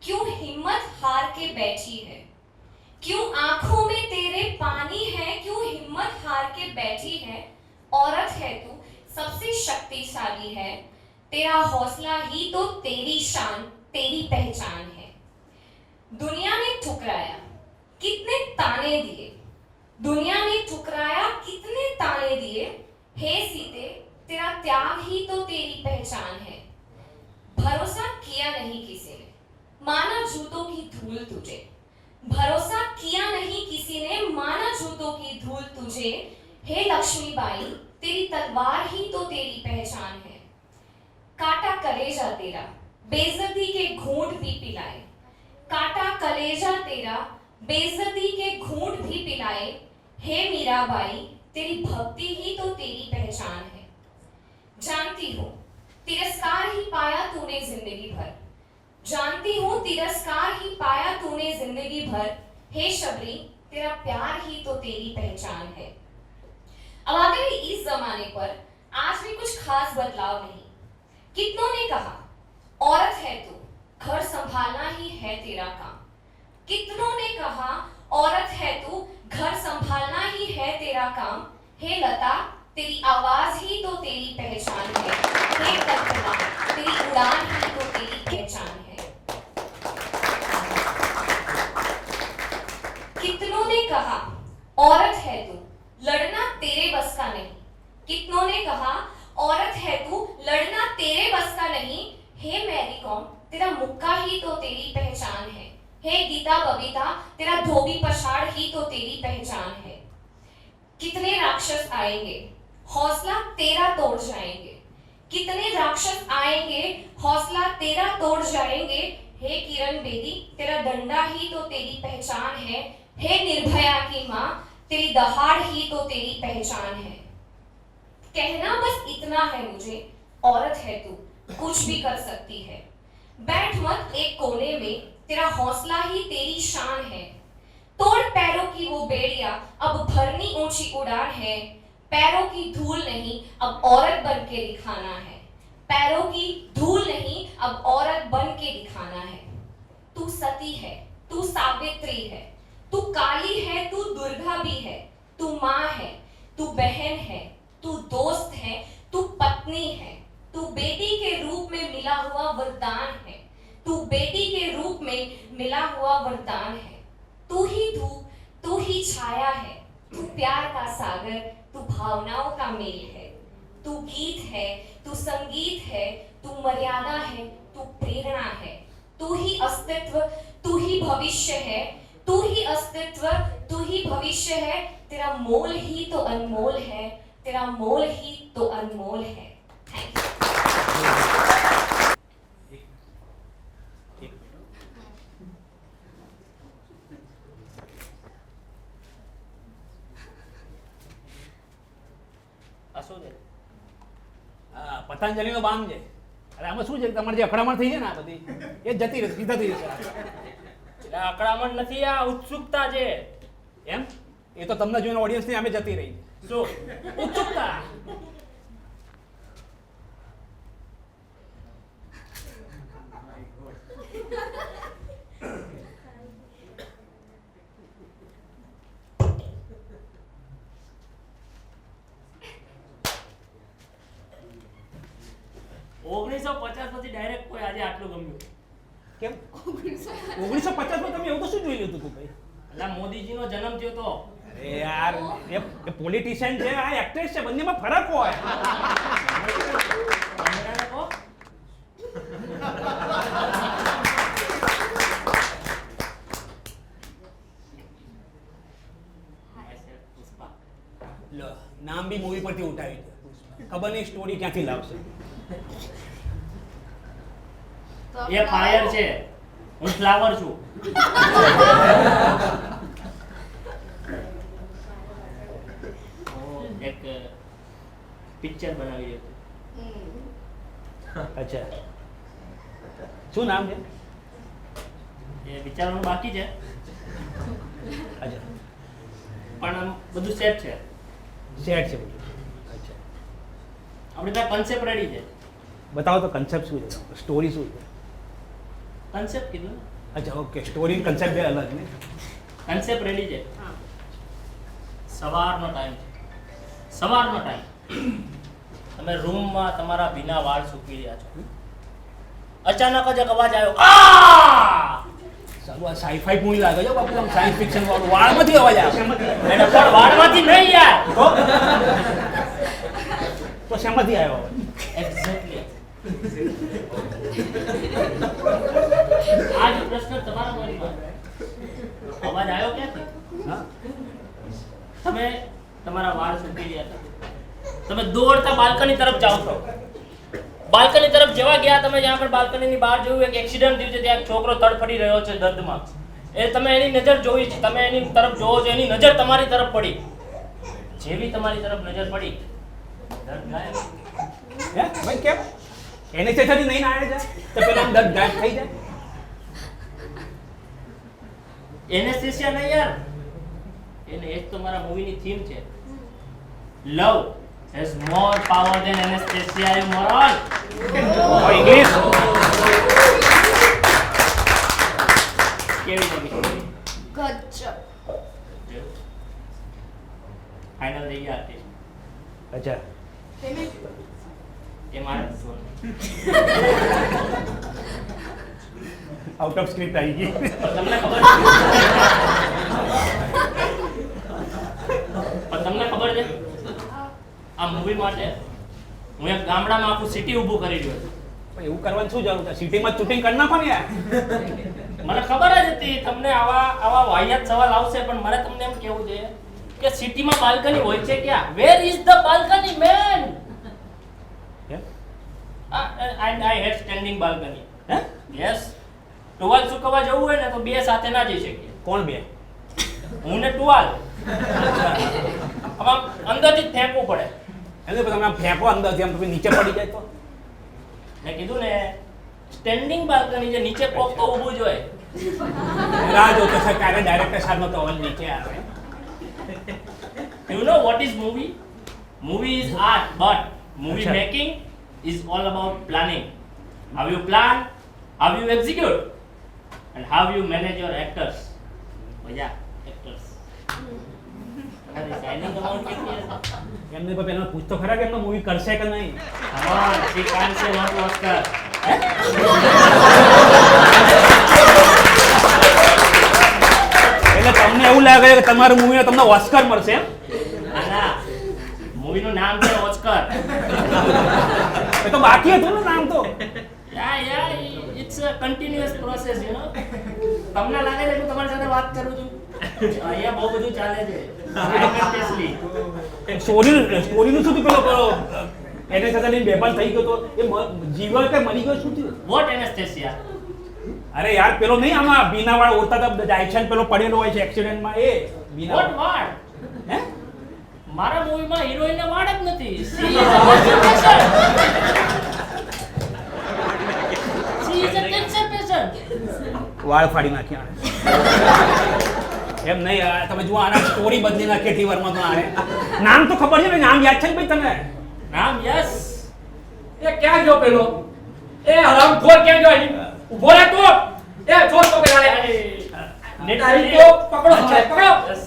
क्यों हिम्मत हार के बैठी है, क्यों आंखों में तेरे पानी है, क्यों हिम्मत हार के बैठी है. औरत है तू सबसे शक्तिशाली है, तेरा हौसला ही तो तेरी शान, तेरी पहचान है. दुनिया ने ठुकराया कितने ताने दिए, दुनिया ने ठुकराया कितने ताने दिए, हे सीते तेरा त्याग ही तो तेरी पहचान है. भरोसा किया नहीं किसी ने, माना जूतों की धूल तुझे, भरोसा किया नहीं किसी ने, माना जूतों की धूल तुझे. हे लक्ष्मीबाई तेरी तलवार ही तो तेरी पहचान है. काटा कलेजा तेरा बेइज्जती के घूंट भी पिलाए, काटा कलेजा तेरा बेइज्जती के घूंट भी पिलाए। हे मीराबाई तेरी भक्ति ही तो तेरी पहचान है। जानती हूँ तिरस्कार ही पाया तूने जिंदगी भर, जानती हूँ तिरस्कार ही पाया तूने जिंदगी भर। हे शबरी तेरा प्यार ही तो तेरी पहचान है। अब आते हैं इस जमाने पर, आज भी कुछ खास बदलाव नहीं। कितनों ने कहा औरत है तू, घर संभालना ही है तेरा काम। कितनों ने कहा औरत है तू, घर संभालना ही है तेरा काम। हे लता तेरी आवाज ही तो तेरी पहचान है। हे कल्पना तेरी उड़ान ही तो तेरी पहचान है। कितनों ने कहा औरत है तू, लड़ना तेरे बस का नहीं। कितनों ने कहा औरत है तू, लड़ना तेरे बस का नहीं। हे मैरी कॉम तेरा मुक्का ही तो तेरी पहचान है। हे गीता बबीता तेरा धोबी पछाड़ ही तो तेरी पहचान है। कितने राक्षस आएंगे हौसला तेरा तोड़ जाएंगे, कितने राक्षस आएंगे हौसला तेरा तोड़ जाएंगे। हे किरण बेदी तेरा डंडा ही तो तेरी पहचान है। हे निर्भया की माँ तेरी दहाड़ ही तो तेरी पहचान है। कहना बस इतना है मुझे, औरत है तू कुछ भी कर सकती है। बैठ मत एक कोने में, तेरा हौसला ही तेरी शान है। तोड़ पैरों की वो बेड़िया अब भरनी ऊंची उड़ान है। पैरों की धूल नहीं अब औरत बन के दिखाना है। पैरों की धूल नहीं अब औरत बन के दिखाना है। तू सती है, तू सावित्री है, तू काली है, तू दुर्गा भी है। तू माँ है, तू बहन है, तू दोस्त है, तू पत्नी है। तू बेटी के रूप में मिला हुआ वरदान है। तू बेटी के रूप में मिला हुआ वरदान है। तू ही धूप, तू ही छाया है, तू प्यार का सागर, तू भावनाओं का मेल है। तू गीत है, तू संगीत है, तू मर्यादा है, तू प्रेरणा है। तू ही अस्तित्व, तू ही भविष्य है। तू ही अस्तित्व, तू ही भविष्य है। तेरा मोल ही तो अनमोल है, तेरा मोल ही तो अनमोल है। Thank you. શું છે પતંજલિનો બામ છે. એટલે આમાં શું છે કે તમારે જે અકળામણ થઈ છે ને આ બધી એ જતી રહેશે, સીધા થઈ જશે. એટલે આકડામણ નથી, આ ઉત્સુકતા છે. એમ એ તો તમને જોઈને ઓડિયન્સની અમે જતી રહી. શું ઉત્સુકતા. ઓગણીસો 50 પછી ડાયરેક્ટ કોઈ આજે આટલું ગમ્યું? કેમ 1950 માં તમે એવું તો શું જોઈ લીધું તું ભાઈ? એટલે મોદીજીનો જન્મ થયો તો. અરે યાર એ પોલિટિશિયન છે, આ એક્ટ્રેસ છે, બંનેમાં ફરક હોય. કેમેરાને કહો. પુષ્પા. લો નામ બી મૂવી પરથી ઉઠાવી છે. ખબર નહીં સ્ટોરી ક્યાંથી લાવશે. એ ફાયર છે, હું ફ્લાવર છું. એક પિક્ચર બનાવી રહ્યો છું. અચ્છા શું નામ છે? એ વિચારવાનું બાકી છે, અચ્છા પણ આમ બધું સેટ છે. સેટ છે બધું. અચ્છા આપણી પાસે કન્સેપ્ટ રેડી છે. બતાવો તો કન્સેપ્ટ શું છે, સ્ટોરી શું છે? કન્સેપ્ટ કીધું ને, અચ્છા ઓકે, સ્ટોરી કન્સેપ્ટ બે અલગ ને. કન્સેપ્ટ રેડી છે. સવારનો ટાઈમ છે, સવારનો ટાઈમ. તમે રૂમમાં તમારા ભીના વાળ સૂકવી રહ્યા છો. અચાનક જ એક અવાજ આવ્યો, આ! સારું આ સાઈફાઈ પૂરી લાગે છે બાપુ, આમ સાયન્સ ફિક્શન વાળું. વાળમાંથી અવાજ આવે. એને પણ વાળમાંથી નહીં યાર. તો શેમાંથી આવ્યો? એક્ઝેક્ટલી. આ જ પ્રશ્ન તમારા મનમાં. અવાજ આવ્યો ક્યાંથી? હા તમે તમારા વાળ સૂકી રહ્યા હતા, તમે દોડતા બાલ્કની તરફ જાઓ છો. બાલ્કની તરફ જેવા ગયા તમે, જ્યાં પર બાલ્કનીની બહાર જોયું એક એક્સિડન્ટ થયું છે, ત્યાં એક છોકરો તડફડી રહ્યો છે દર્દમાં, એ તમે એની નજર જોઈ છે, તમે એની તરફ જોવો છો, એની નજર તમારી તરફ પડી, જેવી તમારી તરફ નજર પડી દર્દ ગાયબ. હે ભાઈ કેમ એને ચેતાથી નહીં આવે છે તો પેલા આમ દર્દ ગાયબ થઈ જાય? એનેસ્થેસિયા નહીં યાર, એને એક તો મારા મૂવીની થીમ છે, લવ has more power than anesthesia, you moron. English કેવી લાગી? ગજબ. ફાઇનલ થઈ ગયા હતી અચ્છા એ મારે આઉટ ઓફ સ્ક્રિપ્ટ આવી ગઈ. તમને ખબર પણ તમને ખબર છે આ મૂવી માટે હું એક ગામડામાં આખું સિટી ઊભું કરી રહ્યો છું. પણ એવું કરવાનું શું જરૂર છે? સિટીમાં શૂટિંગ કરી નાખો ને યાર. મને ખબર જ હતી તમને આવા વાહિયાત સવાલ આવશે, પણ મારે તમને એમ કેવું છે કે સિટીમાં બાલ્કની હોય છે ક્યાં? Where is the balcony man? And I had standing balcony. Hey yes. ટુવાલ સુકવવા જવું હોય ને તો બે સાથે ના જઈ શકીએ. કોણ બે? હું ને ટુવાલ આમ અંદરથી જ ફેંકવું પડે. એટલે તમે આમ ફેંકો અંદરથી આમ તમે નીચે પડી જાય તો? મેં કીધું ને સ્ટેન્ડિંગ બાલ્કની જે નીચે પોક તો ઊભું જ હોય. રાહ જોતો છે ક્યારે ડાયરેક્ટર સાહેબનો તો અવાજ નીચે આવે. You know what is movie? Movie is art, but movie Achha. making is all about planning. How you plan, how you execute, and how you manage your actors. Oh yeah, actors. અરે signing amount કેટલી હશે? એમને પણ પેલા પૂછતો ખરા કે એમનો મૂવી કરશે કે નહીં? Come on, she can't say no to Oscar. એટલે તમને એવું લાગે કે તમારું મૂવીને તમને ઓસ્કર મળશે એમ? ના, મૂવી નું નામ છે ઓસ્કર. એ તો બાકી હતું ને નામ તો. Yeah, it's a continuous process, you know. તમને લાગે છે કે હું તમારી સાથે વાત કરું છું? અહીંયા બહુ બધું ચાલે છે. Simultaneously. સ્ટોરીનું શું થયું? પેલો એને સાથે લઈને બેભાન થઈ ગયો તો એ જીવન કે મરી ગયો શું થયું? What anesthesia? અરે યાર પેલો નહીં આમાં બીનાવાળા ઓરતા હતા જાય છે ને પેલો પડેલો હોય છે એક્સિડન્ટમાં એ What બીના. word? હે? મારા મૂવીમાં હિરોઈનને વાડ જ નથી. She is a cancer patient. She is a cancer patient. વાળ ફાડી નાખ્યા એમ નહીં યાર, તમે જુઓ આના સ્ટોરી બદલી નાખી હતી વર્મા તો આને નામ તો ખબર છે ને, નામ યાદ છે ને ભાઈ તને? નામ યસ. એ ક્યાં ગયો પેલો? એ હરામખોર ક્યાં ગયો? ઊભો રહે તું. એ છોડ તો પેલા લે. તારી તો પકડો મને, પકડો. Yes.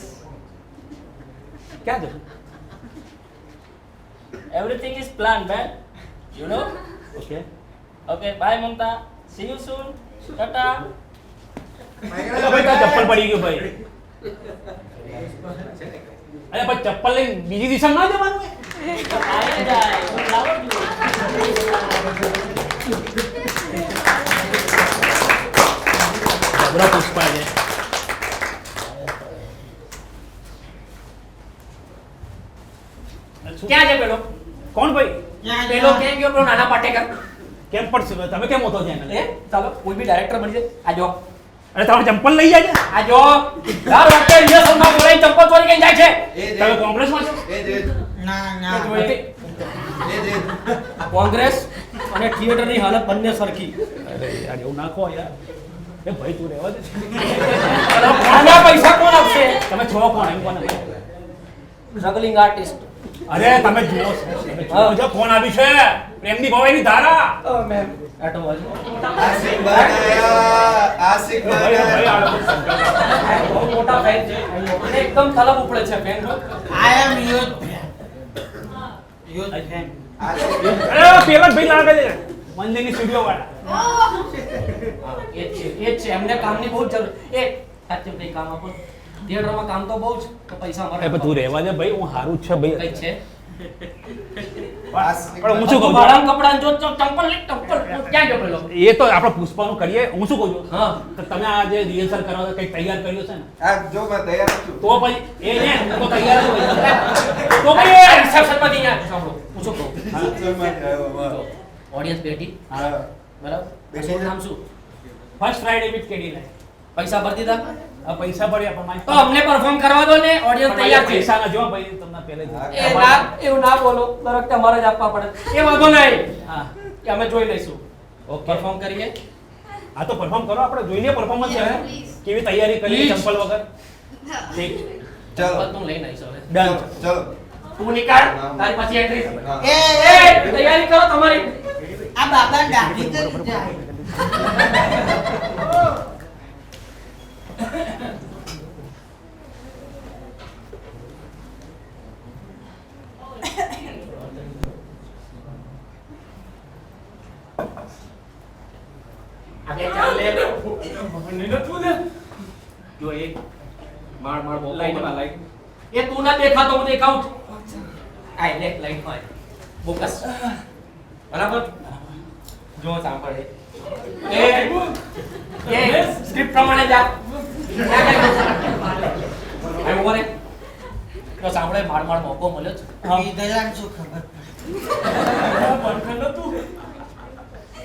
ક્યાં જશે? Everything is planned, man. You know? Okay Okay, bye Mamta. See you soon. Tata. ભાઈ તાર ચપ્પલ પડી ગયું ભાઈ. અરે ભાઈ ચપ્પલ લઈને બીજી દિશા ના જવાનું હોય? આયે જાય. હું લાવું છું. જબરો પુષ્પા છે. ક્યાં છે પેલો? કોણ ભાઈ? પેલો ક્યાં ગયો પેલો નાના પાટેકર? કેમ પડશે તમે કેમ હોતો છે એ એને? ચાલો કોઈ બી ડાયરેક્ટર બની જાય. આ જો, અરે તમારે ચંપલ લઈ જાય છે? આ જો. દર વખતે રિહર્સલમાં બોલાવીને ચંપલ ચોરી કરીને જાય છે. તમે કોમ્પ્લેક્સમાં છો? એ જોઈએ. કોંગ્રેસ અને થિયેટરની હાલત બંને સરખી. અરે યાર એવું નાખો યાર. એ ભાઈ તું રહેવા દે. આના પૈસા કોણ આપશે? તમે છો કોણ એમ કોને? Struggling artist. અરે તમે જુઓ જો ફોન આવી છે પ્રેમની ભવાઈની ધારા. મેમ આટો વાજો. ભાઈ આવો. બહુ મોટા ફેન છે અને એકદમ તલબ ઉપડે છે ફેન નો. અરે પેલા ભાઈ લાગે છે મંદિરની સ્ટુડિયો વાળા. એ જ છે એમને કામની બહુ જ જરૂર. એ સાચે ભાઈ કામ આપો. થિયેટરમાં કામ તો બહુ જ તો પૈસા મળે. એ પણ તું રહેવા દે ભાઈ, હું હારું જ છે ભાઈ. કઈ છે પણ હું શું કહું મારા છું? કપડાં જો ચંપલ લે ચંપલ ક્યાં ગયો પેલો? એ તો આપણે પુષ્પાનું કરીએ. હું શું કહું છું? હા. તો તમે આ જે રિહર્સલ કરો છો કંઈક તૈયાર કર્યું છે ને? જો મેં તૈયાર છું. તો ભાઈ એ ને તો તૈયાર જ હોય. તો ભાઈ રિસેપ્શન માંથી અહીંયા સાંભળો હું શું કહું? રિસેપ્શનમાં જ આવ્યો, વાહ. ઓડિયન્સ બેઠી હા બરાબર બેઠી શું છે. નામ શું ફર્સ્ટ ફ્રાઈડે વિથ કેડી લાઈફ. પૈસા ભરી દીધા આ પૈસા પડ્યા પણ મારી તો અમને પરફોર્મ કરવા દો ને ઓડિયન્સ તૈયાર છે પૈસા ના જો ભાઈ તમને પહેલેથી. હા. એ ના એવું ના બોલો દરેક તમારે જ આપવા પડે એ વાંધો નહીં હા કે અમે જોઈ લઈશું ઓકે. પરફોર્મ કરીએ આ તો પરફોર્મ કરો, આપણે જોઈએ પરફોર્મન્સ Yeah, છે please. કેવી તૈયારી કરી Please. ચંપલ વગર. ઠીક ચલો ચંપલ તું લઈને આવીશ હવે ડન. ચલો તું નીકળ તારી પછી એન્ટ્રી હા. એ તૈયારી કરો તમારી આ બાબા દાઢી કરી જાય. આગે ચાલ લે જો એક માર માર બહુ લાઈનમાં લાઈટ એ તું ના દેખાતો હું દેખાઉં છું આય લે લાઈટ માં ફોકસ બરાબર જો સાંભળે એ સ્ક્રિપ્ટ પ્રમાણે જા આય ઉભો રે તો સાંભળે માર માર મોકો મળ્યો છે એ દયાને શું ખબર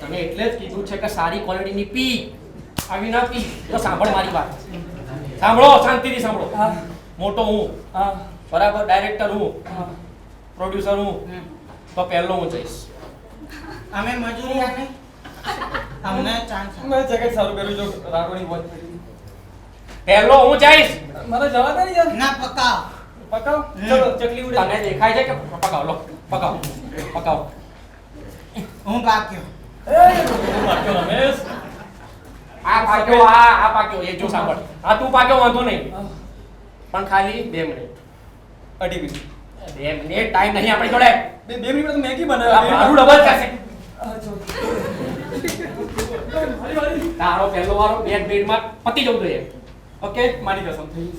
તમે એટલે જ કીધું છે કે સારી ક્વોલિટીની પી આવી ના પી તો સાંભળ મારી વાત સાંભળો શાંતિથી સાંભળો મોટો હું બરાબર ડાયરેક્ટર હું પ્રોડ્યુસર હું તો પહેલો હું જઈશ અમે મજૂરી આને અમને ચાન્સ મેં જેકેટ સારું પહેર્યું જો રાગોની વોચ પહેલો હું જઈશ મને જવા દે ને યાર ના પકાવ પકાવ ચલો ચકલી ઉડે તને દેખાય છે કે પકાવ લો પકાવ પકાવ હું પાક્યો રમેશ આ પાક્યો આ પાક્યો એ જો સાંભળ આ તું પાક્યો વાંધો નહીં પણ ખાલી 2 મિનિટ અઢી મિનિટ 2 મિનિટ ટાઈમ નહીં આપણી જોડે બે મિનિટ તો મેગી આ બનાવ્યા મારું ડબલ થશે તારો પહેલો વારો 2 મિનિટમાં પતી જવું જોઈએ ઓકે મારી કસમ થઈ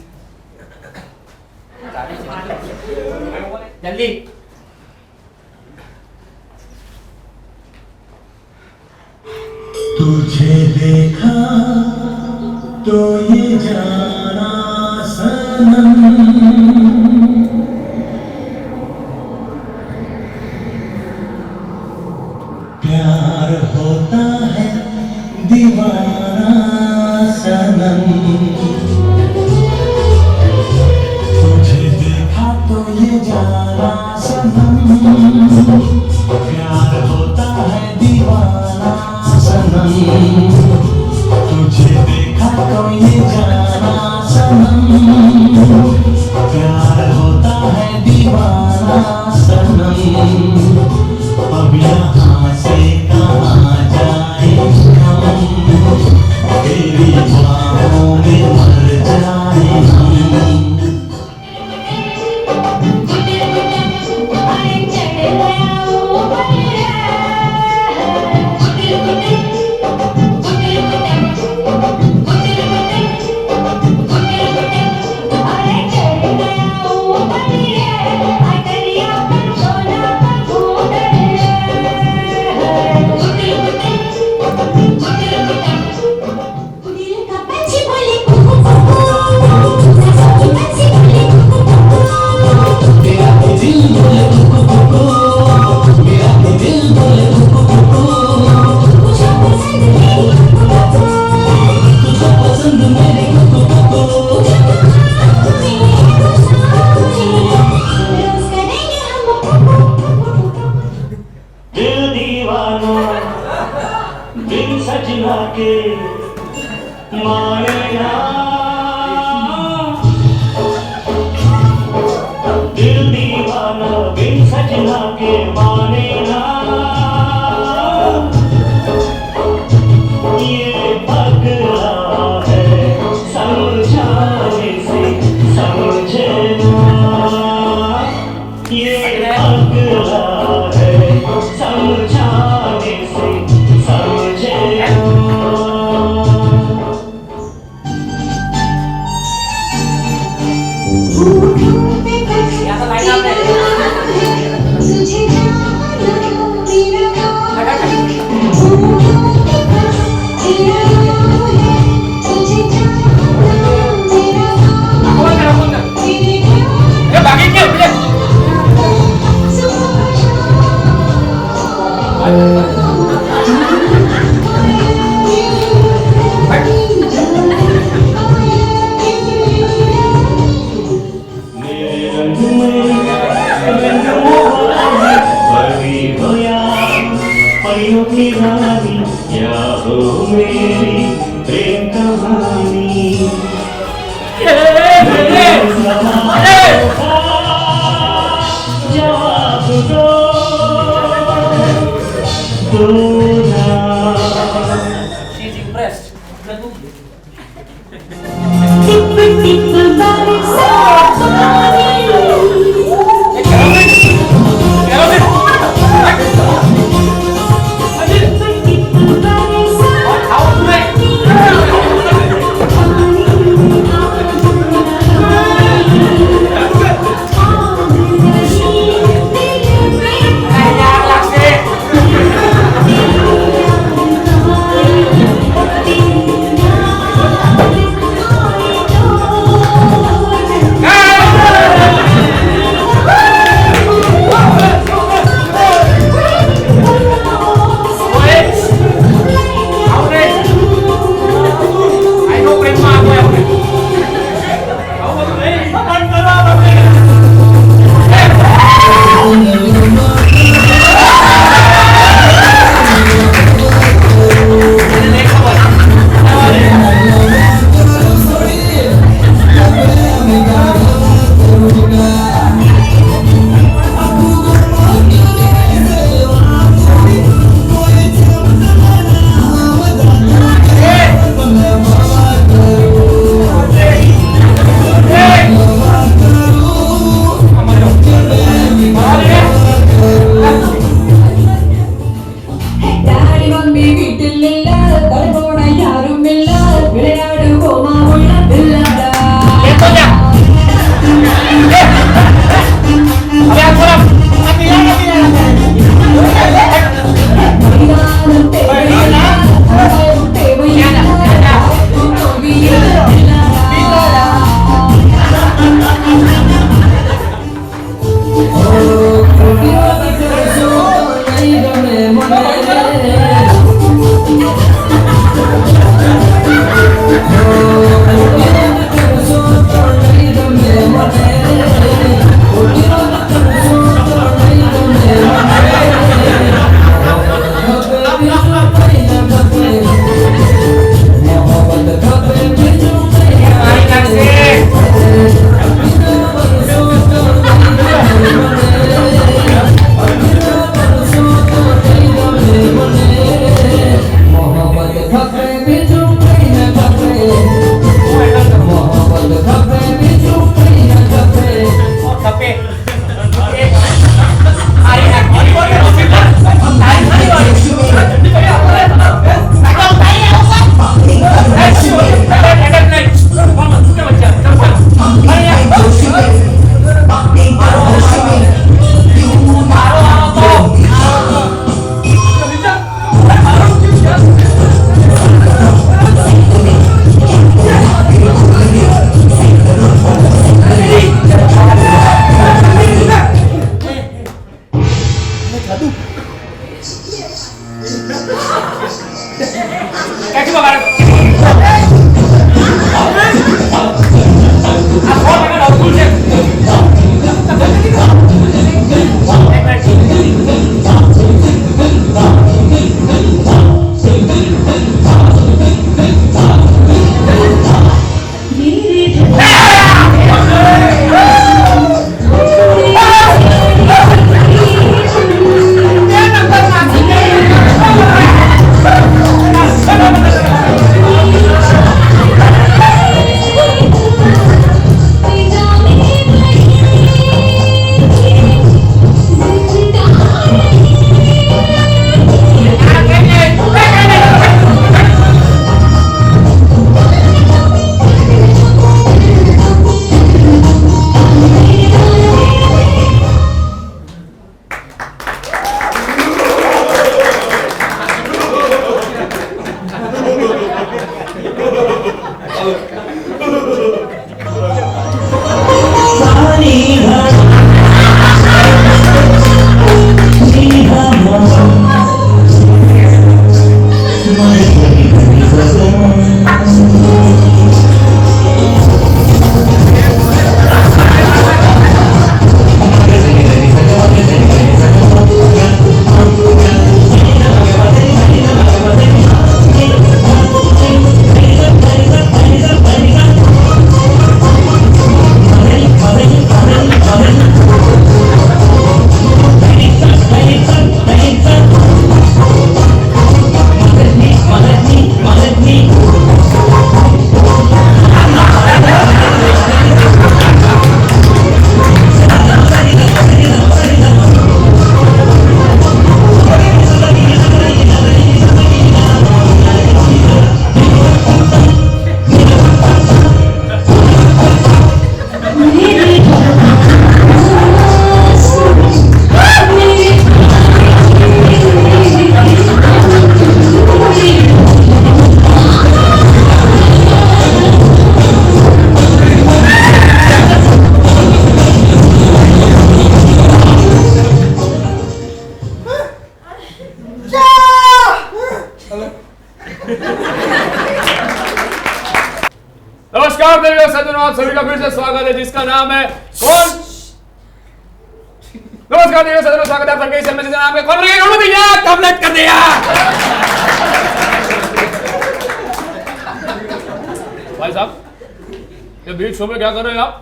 જલ્દી तुझे देखा तो ये जाना सनम प्यार होता है दीवाना सनम तुझे देखा तो ये जाना सनम प्यार होता है दीवाना सनम तुझे देखा तो ये जाना सनम प्यार होता है दीवाना सनम अब यहाँ से कहाँ जाए हम तेरी बाहों में मर जाए हम दिल दीवाना दिल सजना के माने ना दिल दीवाना दिल सजना के माने ना ये पगला है समझाने से समझे ना ये पगला है समझाने से समझे ना Thank you. नमस्कार देवियों सज्जनों, आप सभी का फिर से स्वागत है जिसका नाम है कौन। नमस्कार देवियों सज्जनों, स्वागत है आप सबके इस मैसेज का नाम है कौन। भैया कंप्लीट कर दिया भाई साहब, ये बीच शो में क्या कर रहे हैं आप,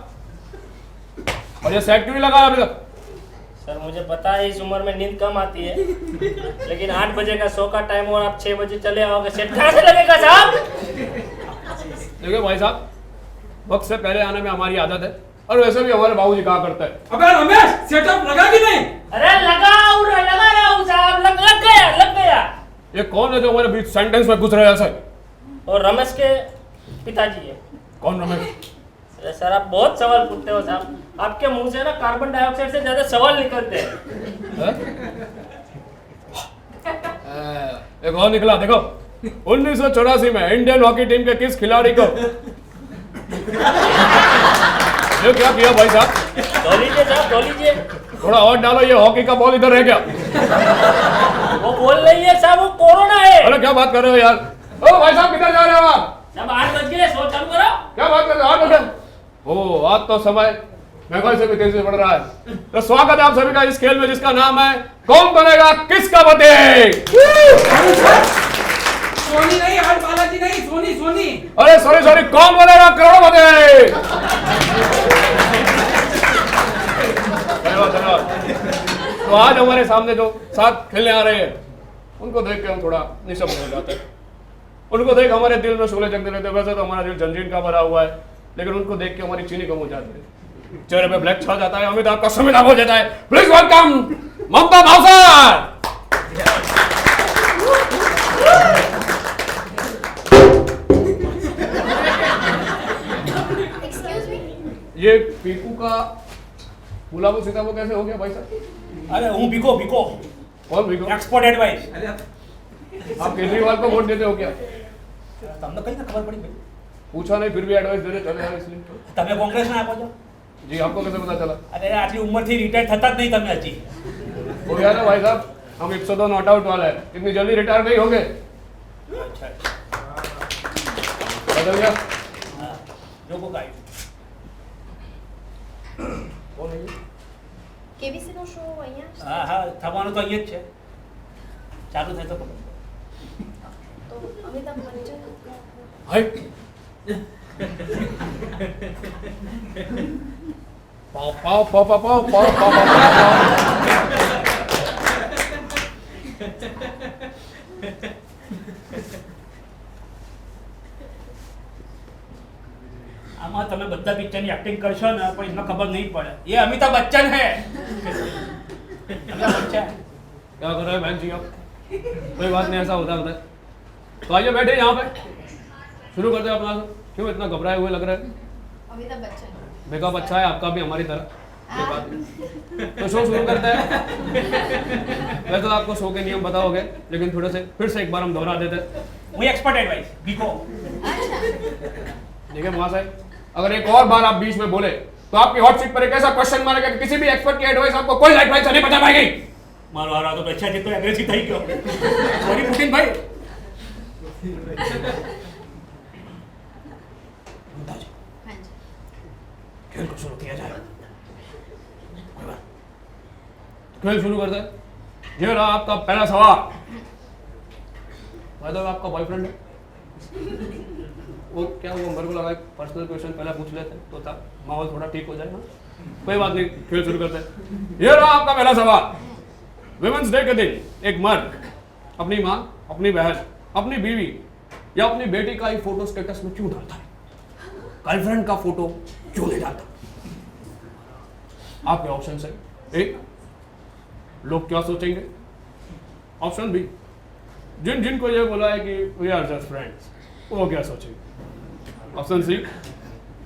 और ये सेट क्यों नहीं लगा अभी तक। सर मुझे पता है इस उम्र में नींद कम आती है, लेकिन 8 बजे का शो का टाइम और आप 6 बजे चले आओगे, सेट कहाँ से लगेगा साहब। देखिए भाई साहब, वक्त से पहले आने में हमारी आदत है, और वैसे भी हमारे बाबूजी कहा करते हैं। अबे रमेश, सेटअप लगा कि नहीं? अरे लगा रहा हूँ साहब, लग गया। ये कौन है जो हमारे बीच सेंटेंस में घुस रहे हैं ऐसे। और रमेश के पिताजी है। कौन रमेश। सर आप बहुत सवाल पूछते हो साहब, आपके मुंह से ना कार्बन डाइऑक्साइड से ज्यादा सवाल निकलते हैं। एक और निकला, देखो 1984 में इंडियन हॉकी टीम के किस खिलाड़ी को ये क्या किया भाई साहब। धो लीजिए साहब, धो लीजिए। थोड़ा और डालो, ये हॉकी का बॉल इधर रह गया। वो बोल नहीं है साहब, वो कोरोना है। अरे क्या बात कर रहे हो यार। ओ भाई साहब किधर जा रहे हो आप। साहब 8 बज गए, शो चालू करो। क्या बात कर रहे हो, 8 बजे। ओ आज तो समय मेघालय से भी तेजी से बढ़ रहा है। तो स्वागत है आप सभी का इस खेल में जिसका नाम है कौन बनेगा किसका पति। सोनी नहीं, आज बालाजी नहीं, सोनी। अरे सॉरी, कौन बनेगा करोड़पति। तो आज हमारे सामने जो साथ खेलने आ रहे हैं उनको देख के हम थोड़ा निशब्द हो जाते हैं। उनको देख हमारे दिल में शोले जगते रहते हैं। वैसे तो हमारा दिल जंजीर का भरा हुआ है, लेकिन उनको देख के हमारी चीनी कम हो जाती है, चेहरे पे ब्लैक छा जाता है, अमिताभ का संविधान हो जाता है। Please welcome Mamta Bhavsar. Excuse me, ये पीकू का बुलाबो सीताबो कैसे हो गया भाई साहब। अरे हूँ बिको कौन पीकू। Export advice. आप केजरीवाल को वोट देते हो क्या। તમને કઈ ખબર પડી ભાઈ? पूछा नहीं फिर भी एडवाइस देने चले यार, इसलिए। તમે કોંગ્રેસમાં આપો છો? जी आपको कैसे पता चला। અરે આટલી ઉંમરથી રિટાયર થતા જ નહીં તમે હજી। हो गया ना भाई साहब, हम 102 नॉट आउट वाला है, इतनी जल्दी रिटायर नहीं होंगे। અચ્છા बदल गया। હા જો કો કાઈ બોલ નહીં। કેબીસી નો શો અહીંયા હા હા થવાનું તો અહીંયા જ છે, ચાલુ થાય તો ખબર। તો અમિતાભ બચ્ચન हाय पाओ पाओ पाओ पाओ पाओ पाओ पाओ આમાં તમે બધા પિક્ચરની એક્ટિંગ કરશો ને પણ એમને ખબર નહીં પડે ये अमिताभ बच्चन है। अमिताभ बच्चन क्या कर रहे हैं बहन जी आप। कोई बात नहीं, ऐसा होता है। तो आइए बैठे यहाँ पे, शुरू करते हैं अपना। क्यों इतना घबराए हुए लग रहे हैं। અમિતાભ बच्चन मेकअप अच्छा है आपका भी हमारी तरह, कोई बात नहीं। तो शो शुरू करते हैं। वैसे तो आपको शो के नियम पता हो गए, लेकिन थोड़े से फिर से एक बार हम दोहरा देते हैं। वही एक्सपर्ट एडवाइस बिको। देखिए महाशय, अगर एक और बार आप बीच में बोले तो आपकी हॉट सीट पर एक ऐसा क्वेश्चन मारेगा कि किसी भी एक्सपर्ट की एडवाइस आपको कोई लाइफ लाइन से नहीं बचा पाएगी। मारो आ रहा तो अच्छा जी तो एग्रेसिव થઈ ગયો। सॉरी पुतिन भाई। हाँ जी खेल को शुरू किया जाए। खेल शुरू करते हैं। ये रहा आपका पहला सवाल। मतलब आपका बॉयफ्रेंड है वो क्या, वो मेरे को लगा पर्सनल क्वेश्चन पहले पूछ लेते तो था माहौल थोड़ा ठीक हो जाए। हाँ कोई बात नहीं, खेल शुरू करते हैं। ये रहा आपका पहला सवाल। विमेंस डे के दिन एक मर्द अपनी माँ, अपनी बहन, अपनी बीवी या अपनी बेटी का ही फोटो स्टेटस में क्यों डालता है। गर्लफ्रेंड का फोटो क्यों नहीं डालता। आपके ऑप्शन है। एक, लोग क्या सोचेंगे। ऑप्शन बी, जिन जिन को ये बोला है कि वी आर जस्ट फ्रेंड्स वो क्या सोचेंगे। ऑप्शन सी,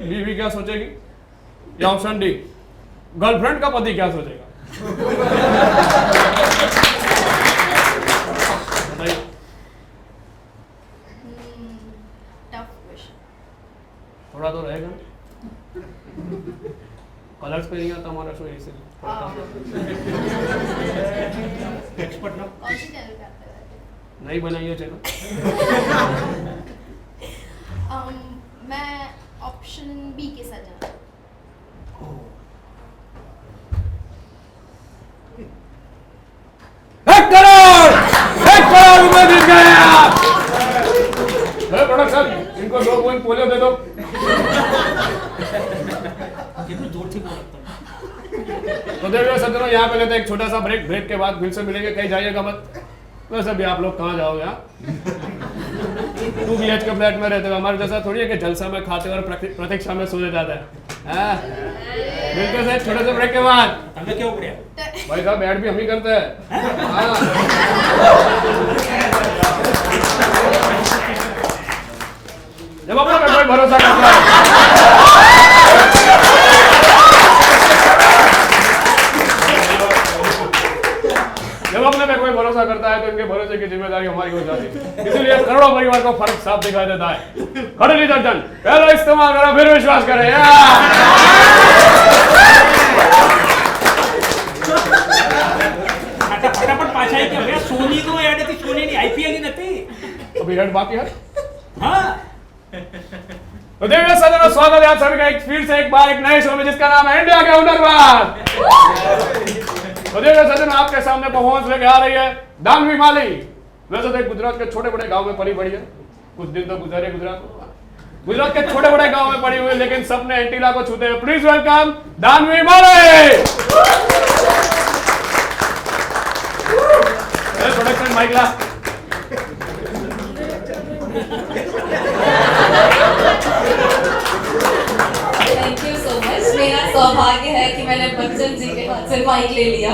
बीवी क्या सोचेगी। या ऑप्शन डी, गर्लफ्रेंड का पति क्या सोचेगा। बताइए। Tough question. थोड़ा तो रहेगा, कलर्स पे नहीं आता हमारा शो इसलिए। एक्सपर्ट ना कौन सी चैनल पे आते हैं? नहीं बनाइए चैनल। मैं ऑप्शन ऑप्शन बी के साथ जाना। 1 करोड़ रुपए जीत गए आप। प्रोडक्शन, इनको 2 पॉइंट पोलियो दे दो। तो देखिए सज्जनों, यहाँ पे लेते हैं एक छोटा सा ब्रेक। ब्रेक के बाद फिर से मिलेंगे, कहीं जाइएगा मत। वैसे भी आप लोग कहाँ जाओगे? 2 BHK फ्लैट में रहते हो, हमारे जैसा थोड़ी है कि जलसा में खाते और प्रतीक्षा में सोने जाता है। मिलते हैं छोटे से ब्रेक के बाद। તમે કેવું પડ્યા भाई साहब ऐड भी हम ही करते हैं। हाँ। जब अपने पे कोई भरोसा करता है, जब अपने पे कोई भरोसा करता है तो इनके भरोसे की जिम्मेदारी हमारी हो जाती है। इसीलिए करोड़ों परिवार को फर्क साफ दिखाई देता है। खड़े दर्जन पहला इस्तेमाल करो, फिर विश्वास करें। ફટાફટ પાછા આવી ગયા. હવે સોની નો એડ હતી, સોનીની IPL ની નથી. अभी हेड बाकी है। હા तो देखिए सज्जनों, स्वागत है आप सभी का फिर से एक बार एक नए शो में जिसका नाम है इंडिया के हुनरबाज। तो देखिए सज्जनों, आपके सामने परफॉर्मेंस लेके आ रही है दानवी माली। वैसे तो गुजरात के छोटे बड़े गांव में पली बड़ी है, कुछ दिन तो गुजरे गुजरात के छोटे बड़े गांव में पड़ी हुई, लेकिन सबने एंटीला को छूते हैं। Please welcome Danvi Mali. Production mike ला। Thank you so much. मेरा सौभाग्य है कि मैंने बच्चन जी के हाथ से माइक ले लिया।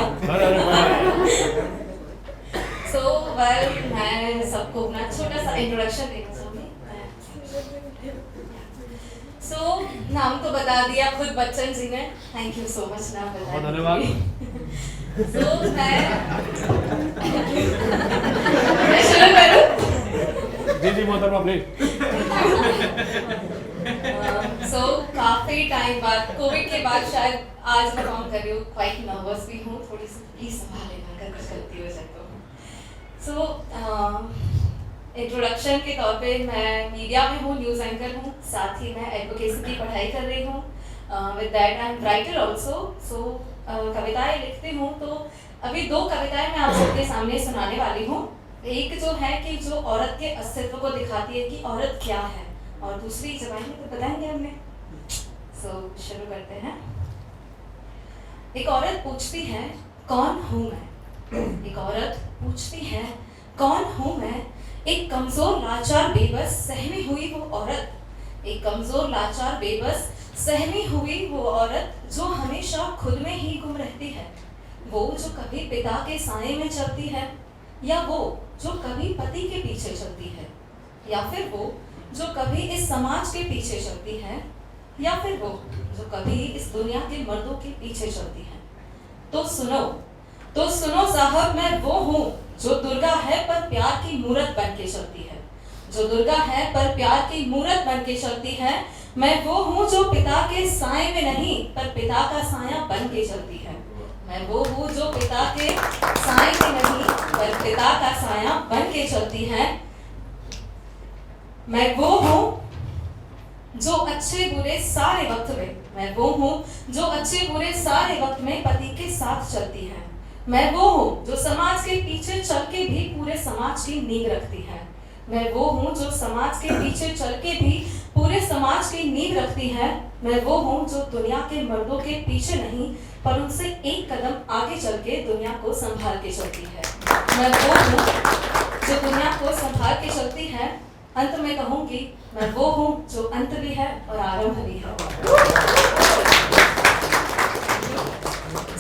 सो वेल, मैं सबको अपना छोटा सा इंट्रोडक्शन देना चाहूंगी। सो नाम तो बता दिया खुद बच्चन जी ने। थैंक यू सो मच नाम बताने के लिए। धन्यवाद। सो मैं शुरू करूं? जी मोहतरमा प्लीज। सो काफी टाइम बाद, कोविड के बाद शायद आज मैं काम कर रही हूँ। क्वाइट नर्वस भी हूँ, थोड़ी सी प्लीज संभाल लेना अगर कुछ गलती हो जाए तो। सो इंट्रोडक्शन के तौर पे मैं मीडिया में हूँ, न्यूज़ एंकर हूँ, साथ ही मैं एडवोकेसी की पढ़ाई कर रही हूँ। With that I am writer also. So कविताएं लिखती हूँ। तो अभी 2 कविताएं मैं आप सबके सामने सुनाने वाली हूँ। एक जो है कि जो औरत के अस्तित्व को दिखाती है कि औरत क्या है, और दूसरी जबानी तो बताएंगे हमने। सो शुरू करते हैं। एक औरत पूछती है कौन हूँ मैं। एक औरत पूछती है कौन हूँ मैं। एक कमजोर लाचार बेबस सहमी हुई वो औरत। एक कमजोर लाचार बेबस सहमी हुई वो औरत जो हमेशा खुद में ही गुम रहती है। वो जो कभी पिता के साए में चलती है, या वो जो कभी पति के पीछे चलती है, या फिर वो जो कभी इस समाज के पीछे चलती है, या फिर वो जो कभी इस दुनिया के मर्दों के पीछे चलती है। तो सुनो साहब, मैं वो हूँ जो दुर्गा है पर प्यार की मूरत बन के चलती है। जो दुर्गा है पर प्यार की मूरत बन के चलती है। मैं वो हूँ जो पिता के साए में नहीं पर पिता का साया बन के चलती है। मैं वो हूँ जो पिता के साए में नहीं पर पिता का साया बन के चलती है। मैं वो हूँ जो अच्छे बुरे सारे वक्त में, मैं वो हूँ जो अच्छे बुरे सारे वक्त में पति के साथ चलती है। मैं वो हूँ जो समाज के पीछे चल के भी पूरे समाज की नींव रखती है। मैं वो हूँ जो समाज के पीछे चल के भी पूरे समाज की नींव रखती है। मैं वो हूँ जो दुनिया के मर्दों के पीछे नहीं पर उनसे एक कदम आगे चल के दुनिया को संभाल के चलती है। मैं वो हूँ जो दुनिया को संभाल के चलती है। अंत में कहूंगी मैं वो हूँ जो अंत भी है और आरंभ भी है।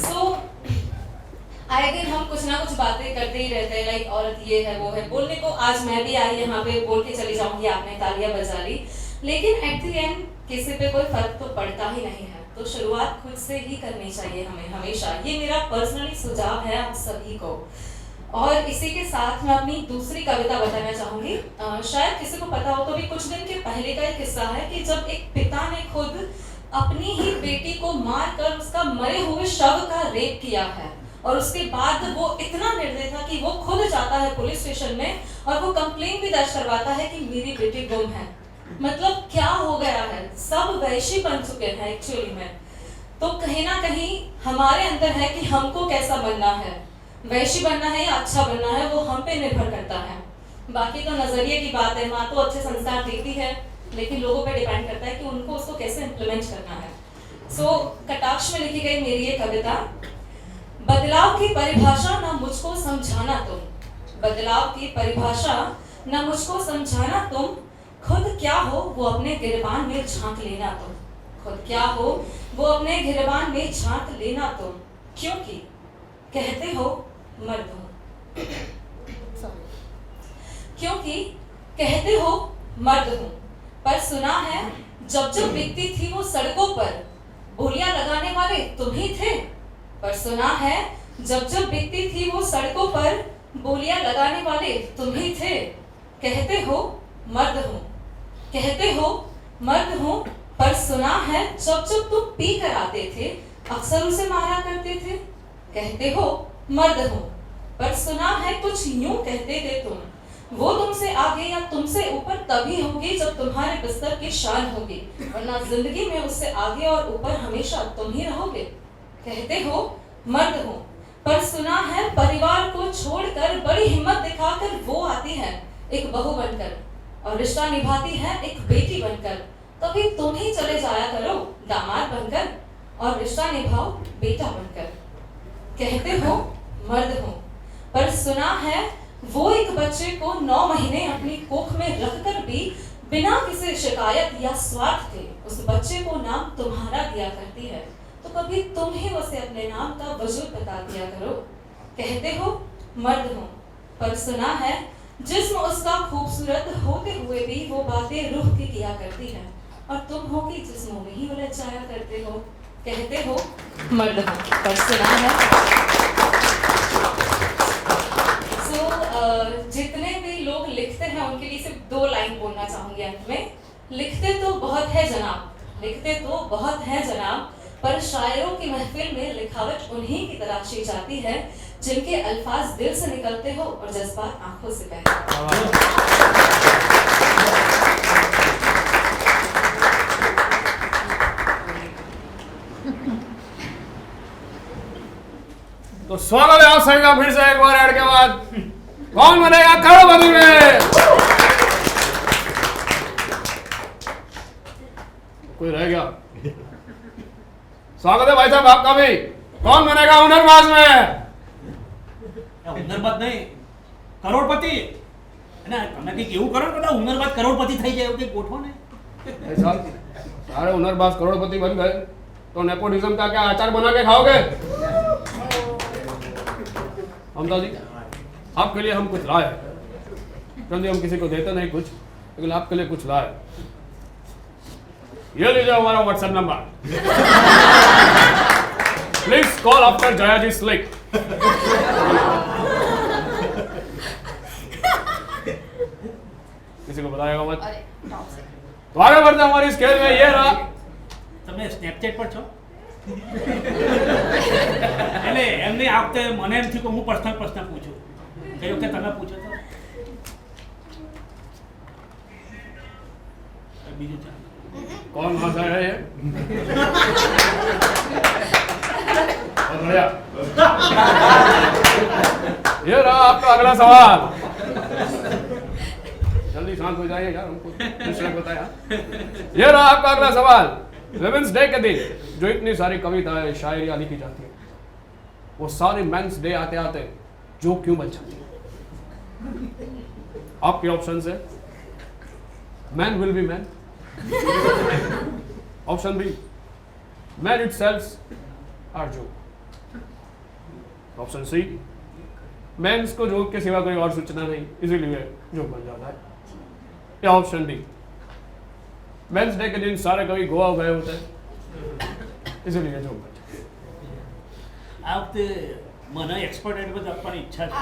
सो आए दिन हम कुछ ना कुछ बातें करते ही रहते हैं, लाइक औरत ये है वो है। बोलने को आज मैं भी आई यहाँ पे बोल के चली जाऊंगी, आपने तालियां बजा ली, लेकिन एट द एंड किसी पे कोई फर्क तो पड़ता ही नहीं है। तो शुरुआत खुद से ही करनी चाहिए हमें हमेशा। ये मेरा पर्सनली सुझाव है आप सभी को। और इसी के साथ मैं अपनी दूसरी कविता बताना चाहूंगी। शायद किसी को पता हो तो भी कुछ दिन के पहले का एक किस्सा है कि जब एक पिता ने खुद अपनी ही बेटी को मारकर उसका मरे हुए शव का रेप किया है, और उसके बाद वो इतना निर्दयी था कि वो खुद जाता है पुलिस स्टेशन में और वो कंप्लेन भी दर्ज करवाता है कि मेरी बेटी गुम है। मतलब क्या हो गया है, सब वैशी बन चुके हैं एक्चुअली में। तो कहीं ना कहीं हमारे अंदर है कि हमको कैसा बनना है, वैशी बनना है या अच्छा बनना है, वो हम पे निर्भर करता है। बाकी तो नजरिए की बात है, माँ तो अच्छे संस्कार देती है, लेकिन लोगों पे डिपेंड करता है कि उनको उसको कैसे इम्प्लीमेंट करना है। सो कटाक्ष में लिखी गई मेरी ये कविता, बदलाव की परिभाषा न मुझको समझाना तुम, बदलाव की परिभाषा न मुझको समझाना तुम, खुद क्या हो वो अपने गिरबान में झांक लेना तुम, खुद क्या हो वो अपने गिरबान में झांक लेना तुम, क्योंकि कहते हो मर्द हूं, क्योंकि कहते हो मर्द हूं, पर सुना है जब जब बिकती थी वो सड़कों पर, बोलियां लगाने वाले तुम ही थे, पर सुना है जब जब बिकती थी वो सड़कों पर, बोलियां लगाने वाले तुम ही थे। कहते हो मर्द हूं, कहते हो मर्द हूं, पर सुना है जब जब तुम पी कर आते थे अक्सर उसे मारा करते थे। कहते हो मर्द हूं, पर सुना है कुछ यूं कहते थे तुम, वो तुमसे आगे या तुमसे ऊपर तभी होगी जब तुम्हारे बिस्तर की शान होगी, वरना जिंदगी में उससे आगे और ऊपर हमेशा तुम ही रहोगे। कहते हो मर्द हूं, पर सुना है परिवार को छोड़कर बड़ी हिम्मत दिखाकर वो आती है एक बहू बनकर, और रिश्ता निभाती है एक बेटी बनकर। कभी तुम ही चले जाया करो दामाद बनकर, और रिश्ता निभाओ बेटा बनकर। कहते हो मर्द हूं, पर सुना है वो एक बच्चे को 9 महीने अपनी कोख में रखकर भी बिना किसी शिकायत या स्वार्थ के उस बच्चे को नाम तुम्हारा दिया करती है। तो कभी तुम ही उसे अपने नाम का वजूद बता दिया करो। कहते हो मर्द हूं, पर सुना है जिस्म उसका खूबसूरत होते हुए भी वो बातें रूह की किया करती है, और तुम हो कि जिस्मों में ही उलझ जाया करते हो। कहते हो मर्द हूं, पर सुना है जितने भी लोग लिखते हैं उनके लिए सिर्फ 2 लाइन बोलना चाहूंगी अंत में। लिखते तो बहुत है जनाब, लिखते तो बहुत है जनाब, पर शायरों की महफिल में लिखावट उन्हीं की तराशी जाती है जिनके अल्फाज दिल से निकलते हो और जज्बात आंखों से बहते हो। तो स्वागत है आप सभी का फिर से एक बार ऐड के बाद। कौन बनेगा करोड़पति में? कोई रह गया? स्वागत है भाई साहब आपका भी। कौन बनेगा हुनरबाज में? હુનરબાજ નહીં કરોડપતિ અને તમે કંઈક એવું કરો કે હુનરબાજ કરોડપતિ થઈ જાય એવું કંઈક ગોઠવો ને। भाई साहब सारे हुनरबाज करोड़पति बन गए तो नेपोटिज्म का क्या अचार बना के खाओगे? ममता जी आपके लिए हम कुछ लाए। चलिए हम किसी को देते नहीं कुछ, लेकिन आपके लिए कुछ लाए। ये लीजिए हमारा WhatsApp number. Please call after Jayaji स्लिक। किसी को बताएगा मत। तो आगे बढ़ते हमारी स्केल में ये रहा। તમે સ્નેપચેટ પર છો? એટલે એમને આ વખતે મને એમ થયું કે હું પર્સનલ પ્રશ્ન પૂછું, કઈ વખતે તમે પૂછો તો બીજું ચાલે। कौन भाषा है ये? बहुत बढ़िया। ये रहा आपका अगला सवाल। जल्दी शांत हो जाइए यार, हमको दूसरा बताया। ये रहा आपका अगला सवाल। विमेंस डे के दिन जो इतनी सारी कविताएं शायरियां लिखी जाती है, वो सारी मेंस डे आते आते जो क्यों बन जाती है? आपके ऑप्शन है man will be man, option B man itself are joke, option C men's को जोक के सिवा कोई और सूचना नहीं इसीलिए जोक बन जाता है, या ऑप्शन डी मेंस डे के दिन सारे कवि गोवा गए होते हैं इसीलिए जोक बन जाता है। આ વખતે મને એક્સપર્ટ એડવાઇસ આપવાની ઈચ્છા છે।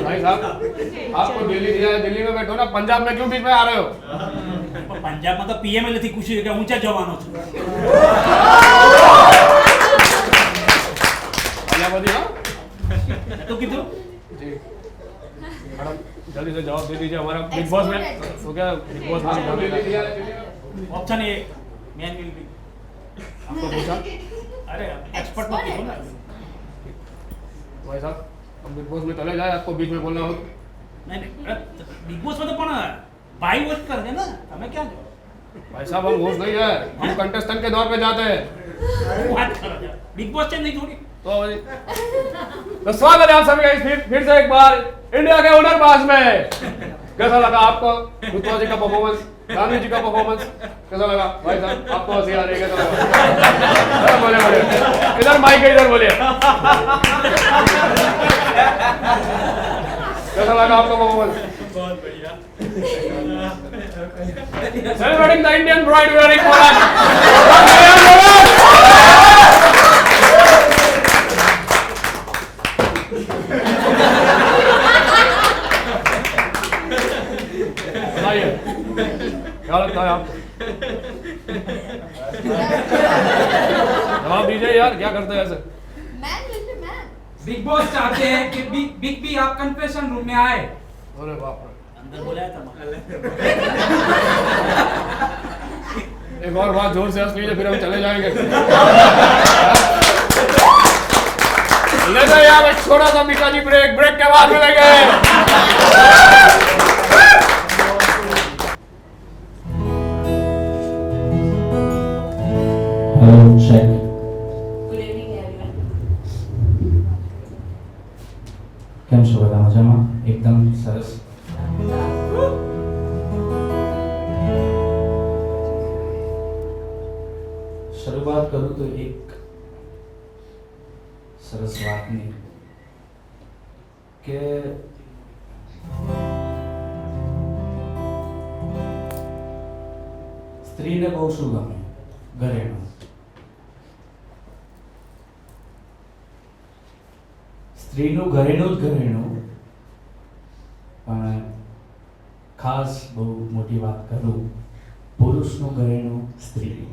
भाई साहब आपको दिल्ली दिया है, दिल्ली में बैठो ना, पंजाब में क्यों बीच में आ रहे हो? પણ પંજાબમાં તો પીએમએલ થી પૂછ્યું કે ઊંચા જવાનો છું। पंजाब हाँ તો કીધું जी मैडम जल्दी से जवाब दे दीजिए हमारा बिग बॉस में तो क्या बिग बॉस में option a man will B. आपको पूछा अरे एक्सपर्ट मत देखो ना। भाई साहब अब बिग बॉस में चले जाए आपको बीच में बोलना हो तो। नहीं बिग बॉस में तो पण भाई वोट कर देना हमें क्या दो भाई साहब हम होस्ट नहीं है, हम कंटेस्टेंट के दौर पे जाते हैं। बात करो यार बिग बॉस से नहीं थोड़ी तो स्वागत है आप सभी का फिर से एक बार इंडिया के ओनर पास में। कैसा लगा आपको रुतवा जी का परफॉर्मेंस, गांधी जी का परफॉर्मेंस कैसा लगा भाई साहब? आपको हंसी आ रही है, कैसा लगा? बोले बोले इधर माइक है, इधर बोलिए कैसा लगा आपका परफॉर्मेंस? बहुत बढ़िया। Celebrating the Indian bride wearing Poland. बताइए क्या लगता है आपको? जवाब दीजिए यार, क्या करते हैं ऐसे? बिग बॉस चाहते हैं कि बिग बी आप कन्फेशन रूम में आए। अरे बाप रे, अंदर बोला था एक और बात जोर से हंस लीजिए फिर हम चले जाएंगे। लेते हैं यार एक छोटा सा मिका जी ब्रेक के बाद मिलेंगे। Hello check. Good evening everyone. કેમ છો બધા મજામાં? એકદમ સરસ। શરૂઆત કરું તો એક સરસ વાતની કે સ્ત્રીને બહુ શું ગમે? ઘરેણું। સ્ત્રીનું ઘરેણું જ ઘરેણું, પણ ખાસ બહુ મોટી વાત કરું, પુરુષનું ઘરેણું સ્ત્રી।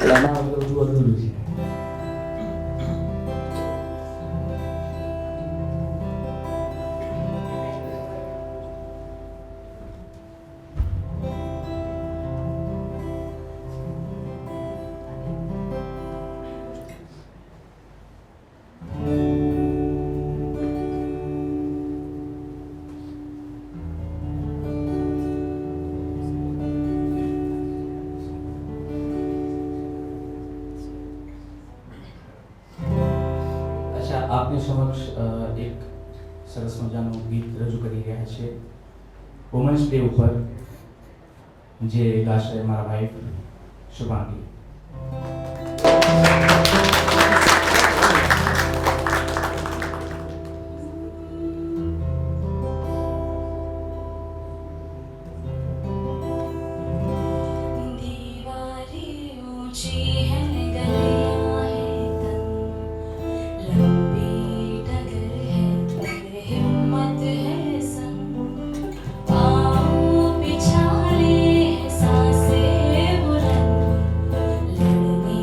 એના વગર બધું અધૂરું છે। આપની સમક્ષ એક સરસ મજાનું ગીત રજૂ કરી રહ્યા છે વુમન્સ ડે ઉપર, જે ગાશે મારા વાઈફ શુભાંગી। सांसें बुलंद लड़ने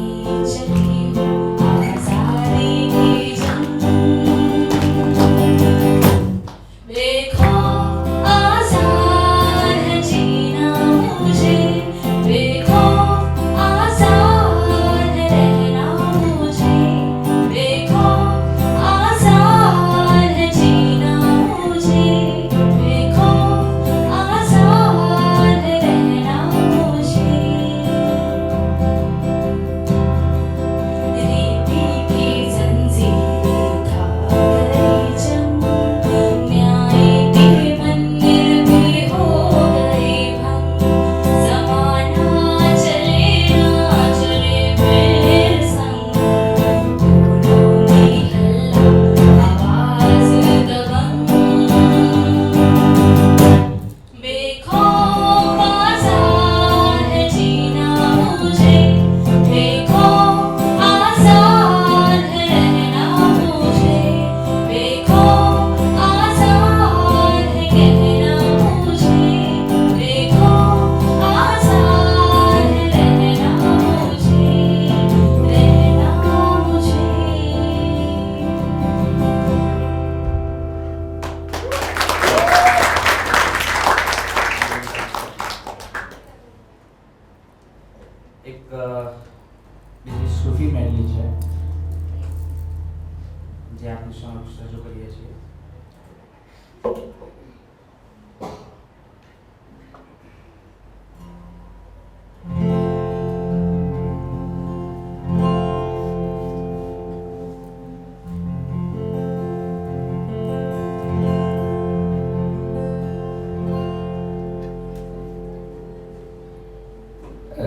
રજૂ કરીએ છીએ.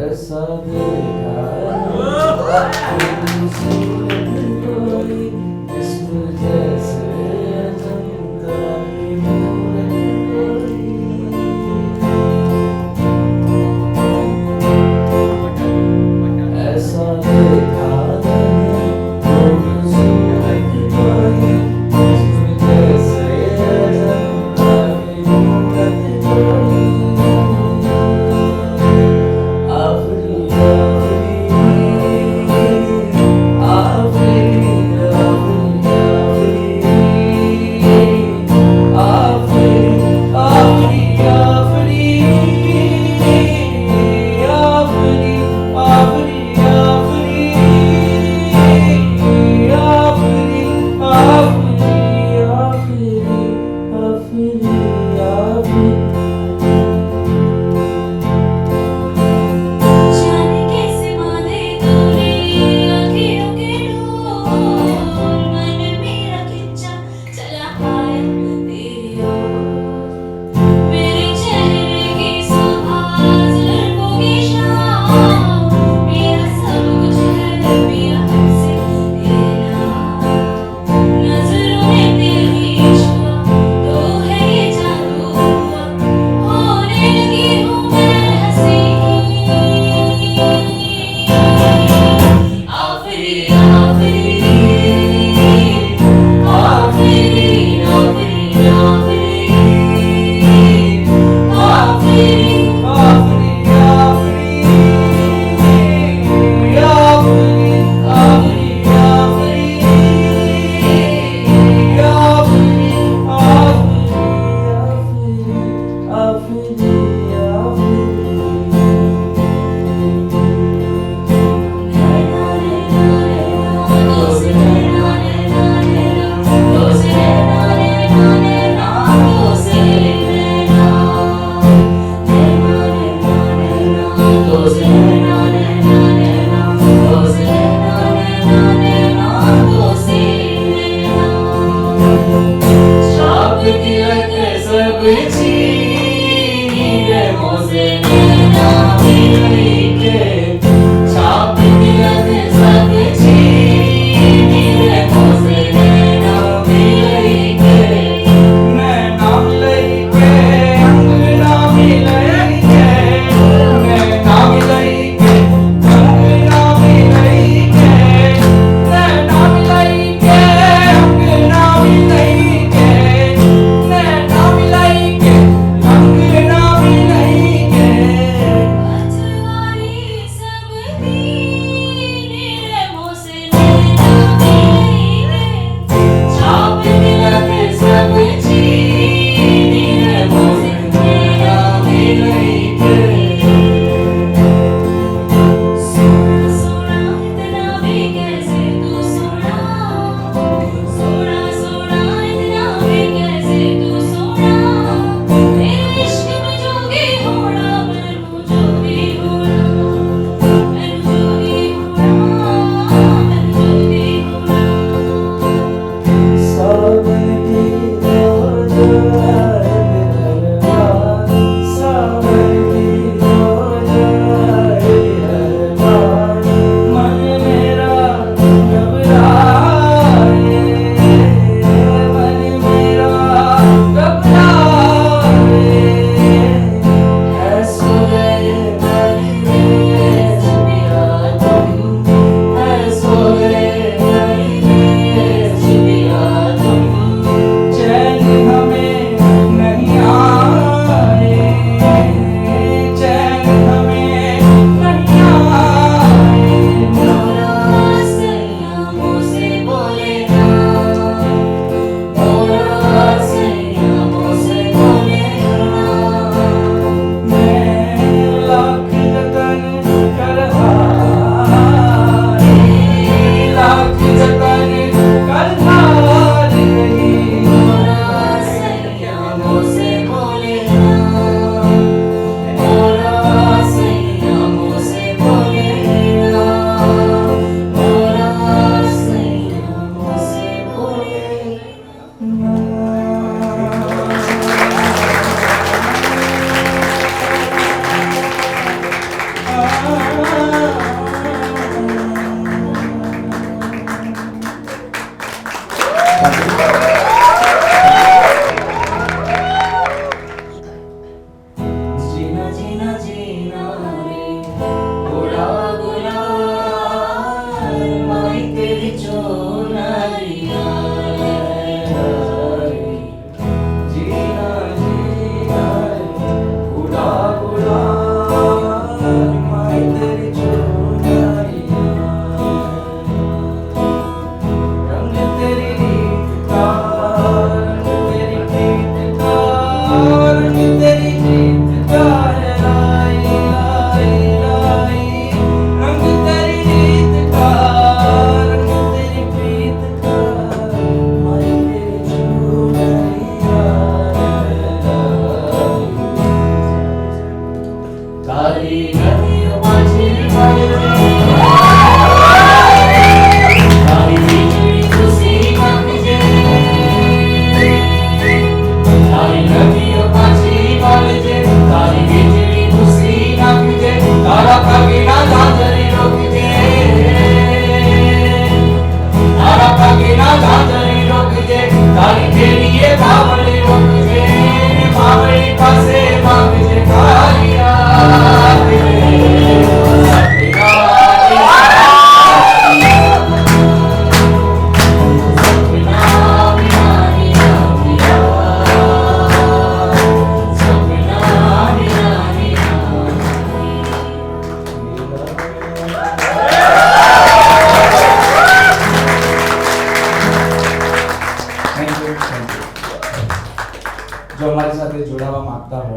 ऐसा देखा कोई इसम जैसे अजंता की मूरत ऐसा देखा नहीं खूबसूरत कोई इसम जैसे अजंता की मूरत कोई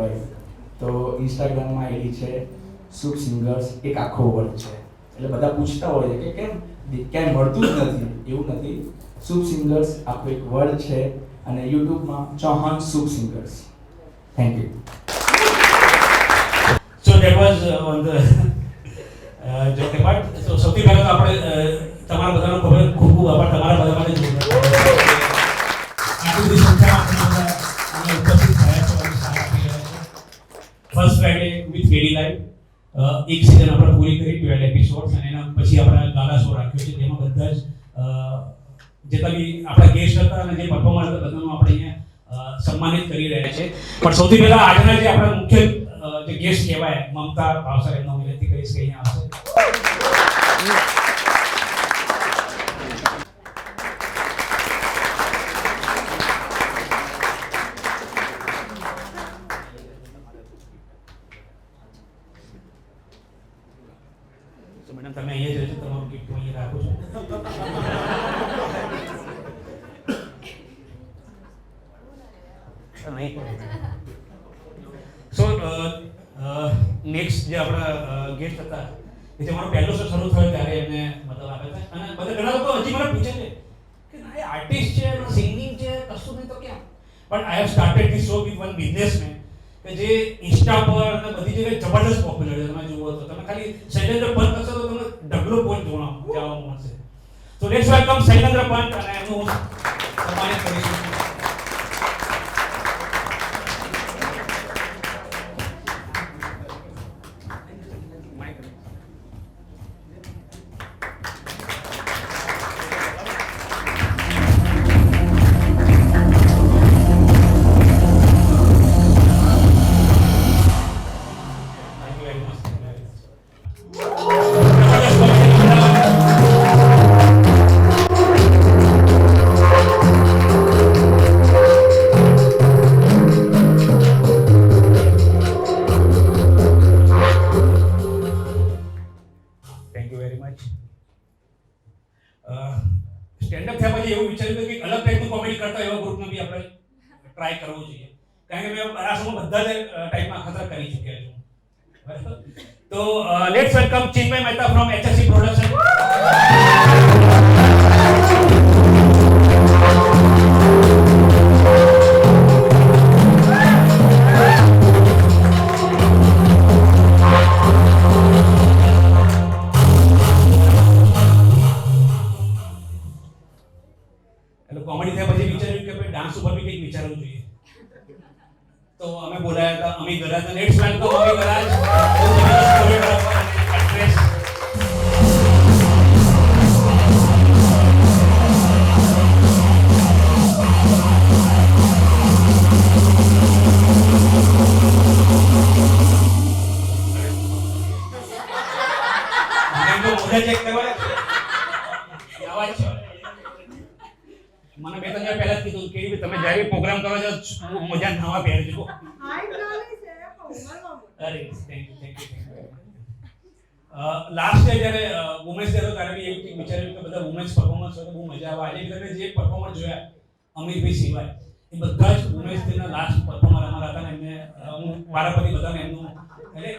હોય તો ઇન્સ્ટાગ્રામમાં આઈડી છે શુભ સિંગર્સ, એક આખો વર્ડ છે. એટલે બધા પૂછતા હોય છે કે કેમ ક્યાંય મળતું જ નથી. એવું નથી, શુભ સિંગર્સ આખો એક વર્ડ છે અને યુટ્યુબમાં Chauhan Shubh singers. Thank you. So that was on the joke part. So સૌથી પહેલા તો આપણે તમારા બધાનો ખૂબ ખૂબ આભાર તમારા બધા માટે આટલી બધી સંખ્યામાં આપણે ઉપસ્થિત થયા છો અને સાથ આપી રહ્યા છો. ફર્સ્ટ ફ્રાઈડે વિથ કેડી લાઈવ એક સિઝન આપણે પૂરી કરી 12 એપિસોડ્સ અને એના પછી આપણે ગાલા શો રાખ્યો છે. તેમાં બધા જ જેટલા બી આપણા ગેસ્ટ હતા અને જે પરફોર્મર હતા બધાનું આપણે અહીંયા સન્માનિત કરી રહ્યા છે. પણ સૌથી પહેલા આજના જે આપણા મુખ્ય જે ગેસ્ટ કહેવાય મમતા ભાવસાર એમનો વિનંતી કરીશ કે અહીંયા આવશે. તો મેડમ તમે અહીંયા જ રહેજો, તમારું ગિફ્ટ હું અહીંયા રાખું છું. સો નેક્સ્ટ જે આપણા ગેસ્ટ હતા એ જે મારો પહેલો શો શરૂ થયો ત્યારે એમને મતલબ આપે છે અને બધા ઘણા લોકો હજી મને પૂછે છે કે ના એ આર્ટિસ્ટ છે સિંગિંગ છે કશું નહીં તો કેમ. પણ I have started this show with one businessman કે જે ઇન્સ્ટા પર અને બધી જગ્યાએ જબરદસ્ત પોપ્યુલર છે. તમે જુઓ તો તમે ખાલી શૈલેન્દ્ર પંત કરશો તો તમને ઢગલો પોઈન્ટ જોવા મળશે. તો લેટ્સ વેલકમ શૈલેન્દ્ર પંત અને એમનું સન્માનિત કરીશું. સ્ટેન્ડઅપ થયા પછી એવું વિચાર્યું કે અલગ ટાઈપનું કોમેડી કરતા એવા ગ્રુપનો બી આપણે ટ્રાય કરવો જોઈએ. કારણ કે મેં આ સમયમાં બધા જ ટાઈપના અખતરા કરી ચૂક્યા છું. બરાબર, તો let's welcome Chinmay Mehta from HSC production. Comedy થયા પછી વિચાર્યું કે ભાઈ ડાન્સ ઉપર બી કંઈક વિચારવું જોઈએ. તો અમે બોલાયા હતા અમી ગરાજ. Let's welcome Ami Garaj. મોઢા ચેક કરવા આવાજ છે. મને બે ત્રણ વાર પહેલા જ કીધું કે તમે જ્યારે પ્રોગ્રામ કરો છો મોજા નવા પહેરજો. અરે થેન્ક યુ. લાસ્ટ ડે જ્યારે વુમેન્સ ડે હતો ત્યારે બી એવું કંઈક વિચાર્યું કે બધા વુમેન્સ પરફોર્મન્સ હોય તો બહુ મજા આવે. આજે તમે જે પરફોર્મર જોયા અમિતભાઈ સિવાય એ બધા જ વુમેન્સ ડેના લાસ્ટ પરફોર્મર અમારા હતા ને એમને હું વારાફરતી બધાને એમનું એટલે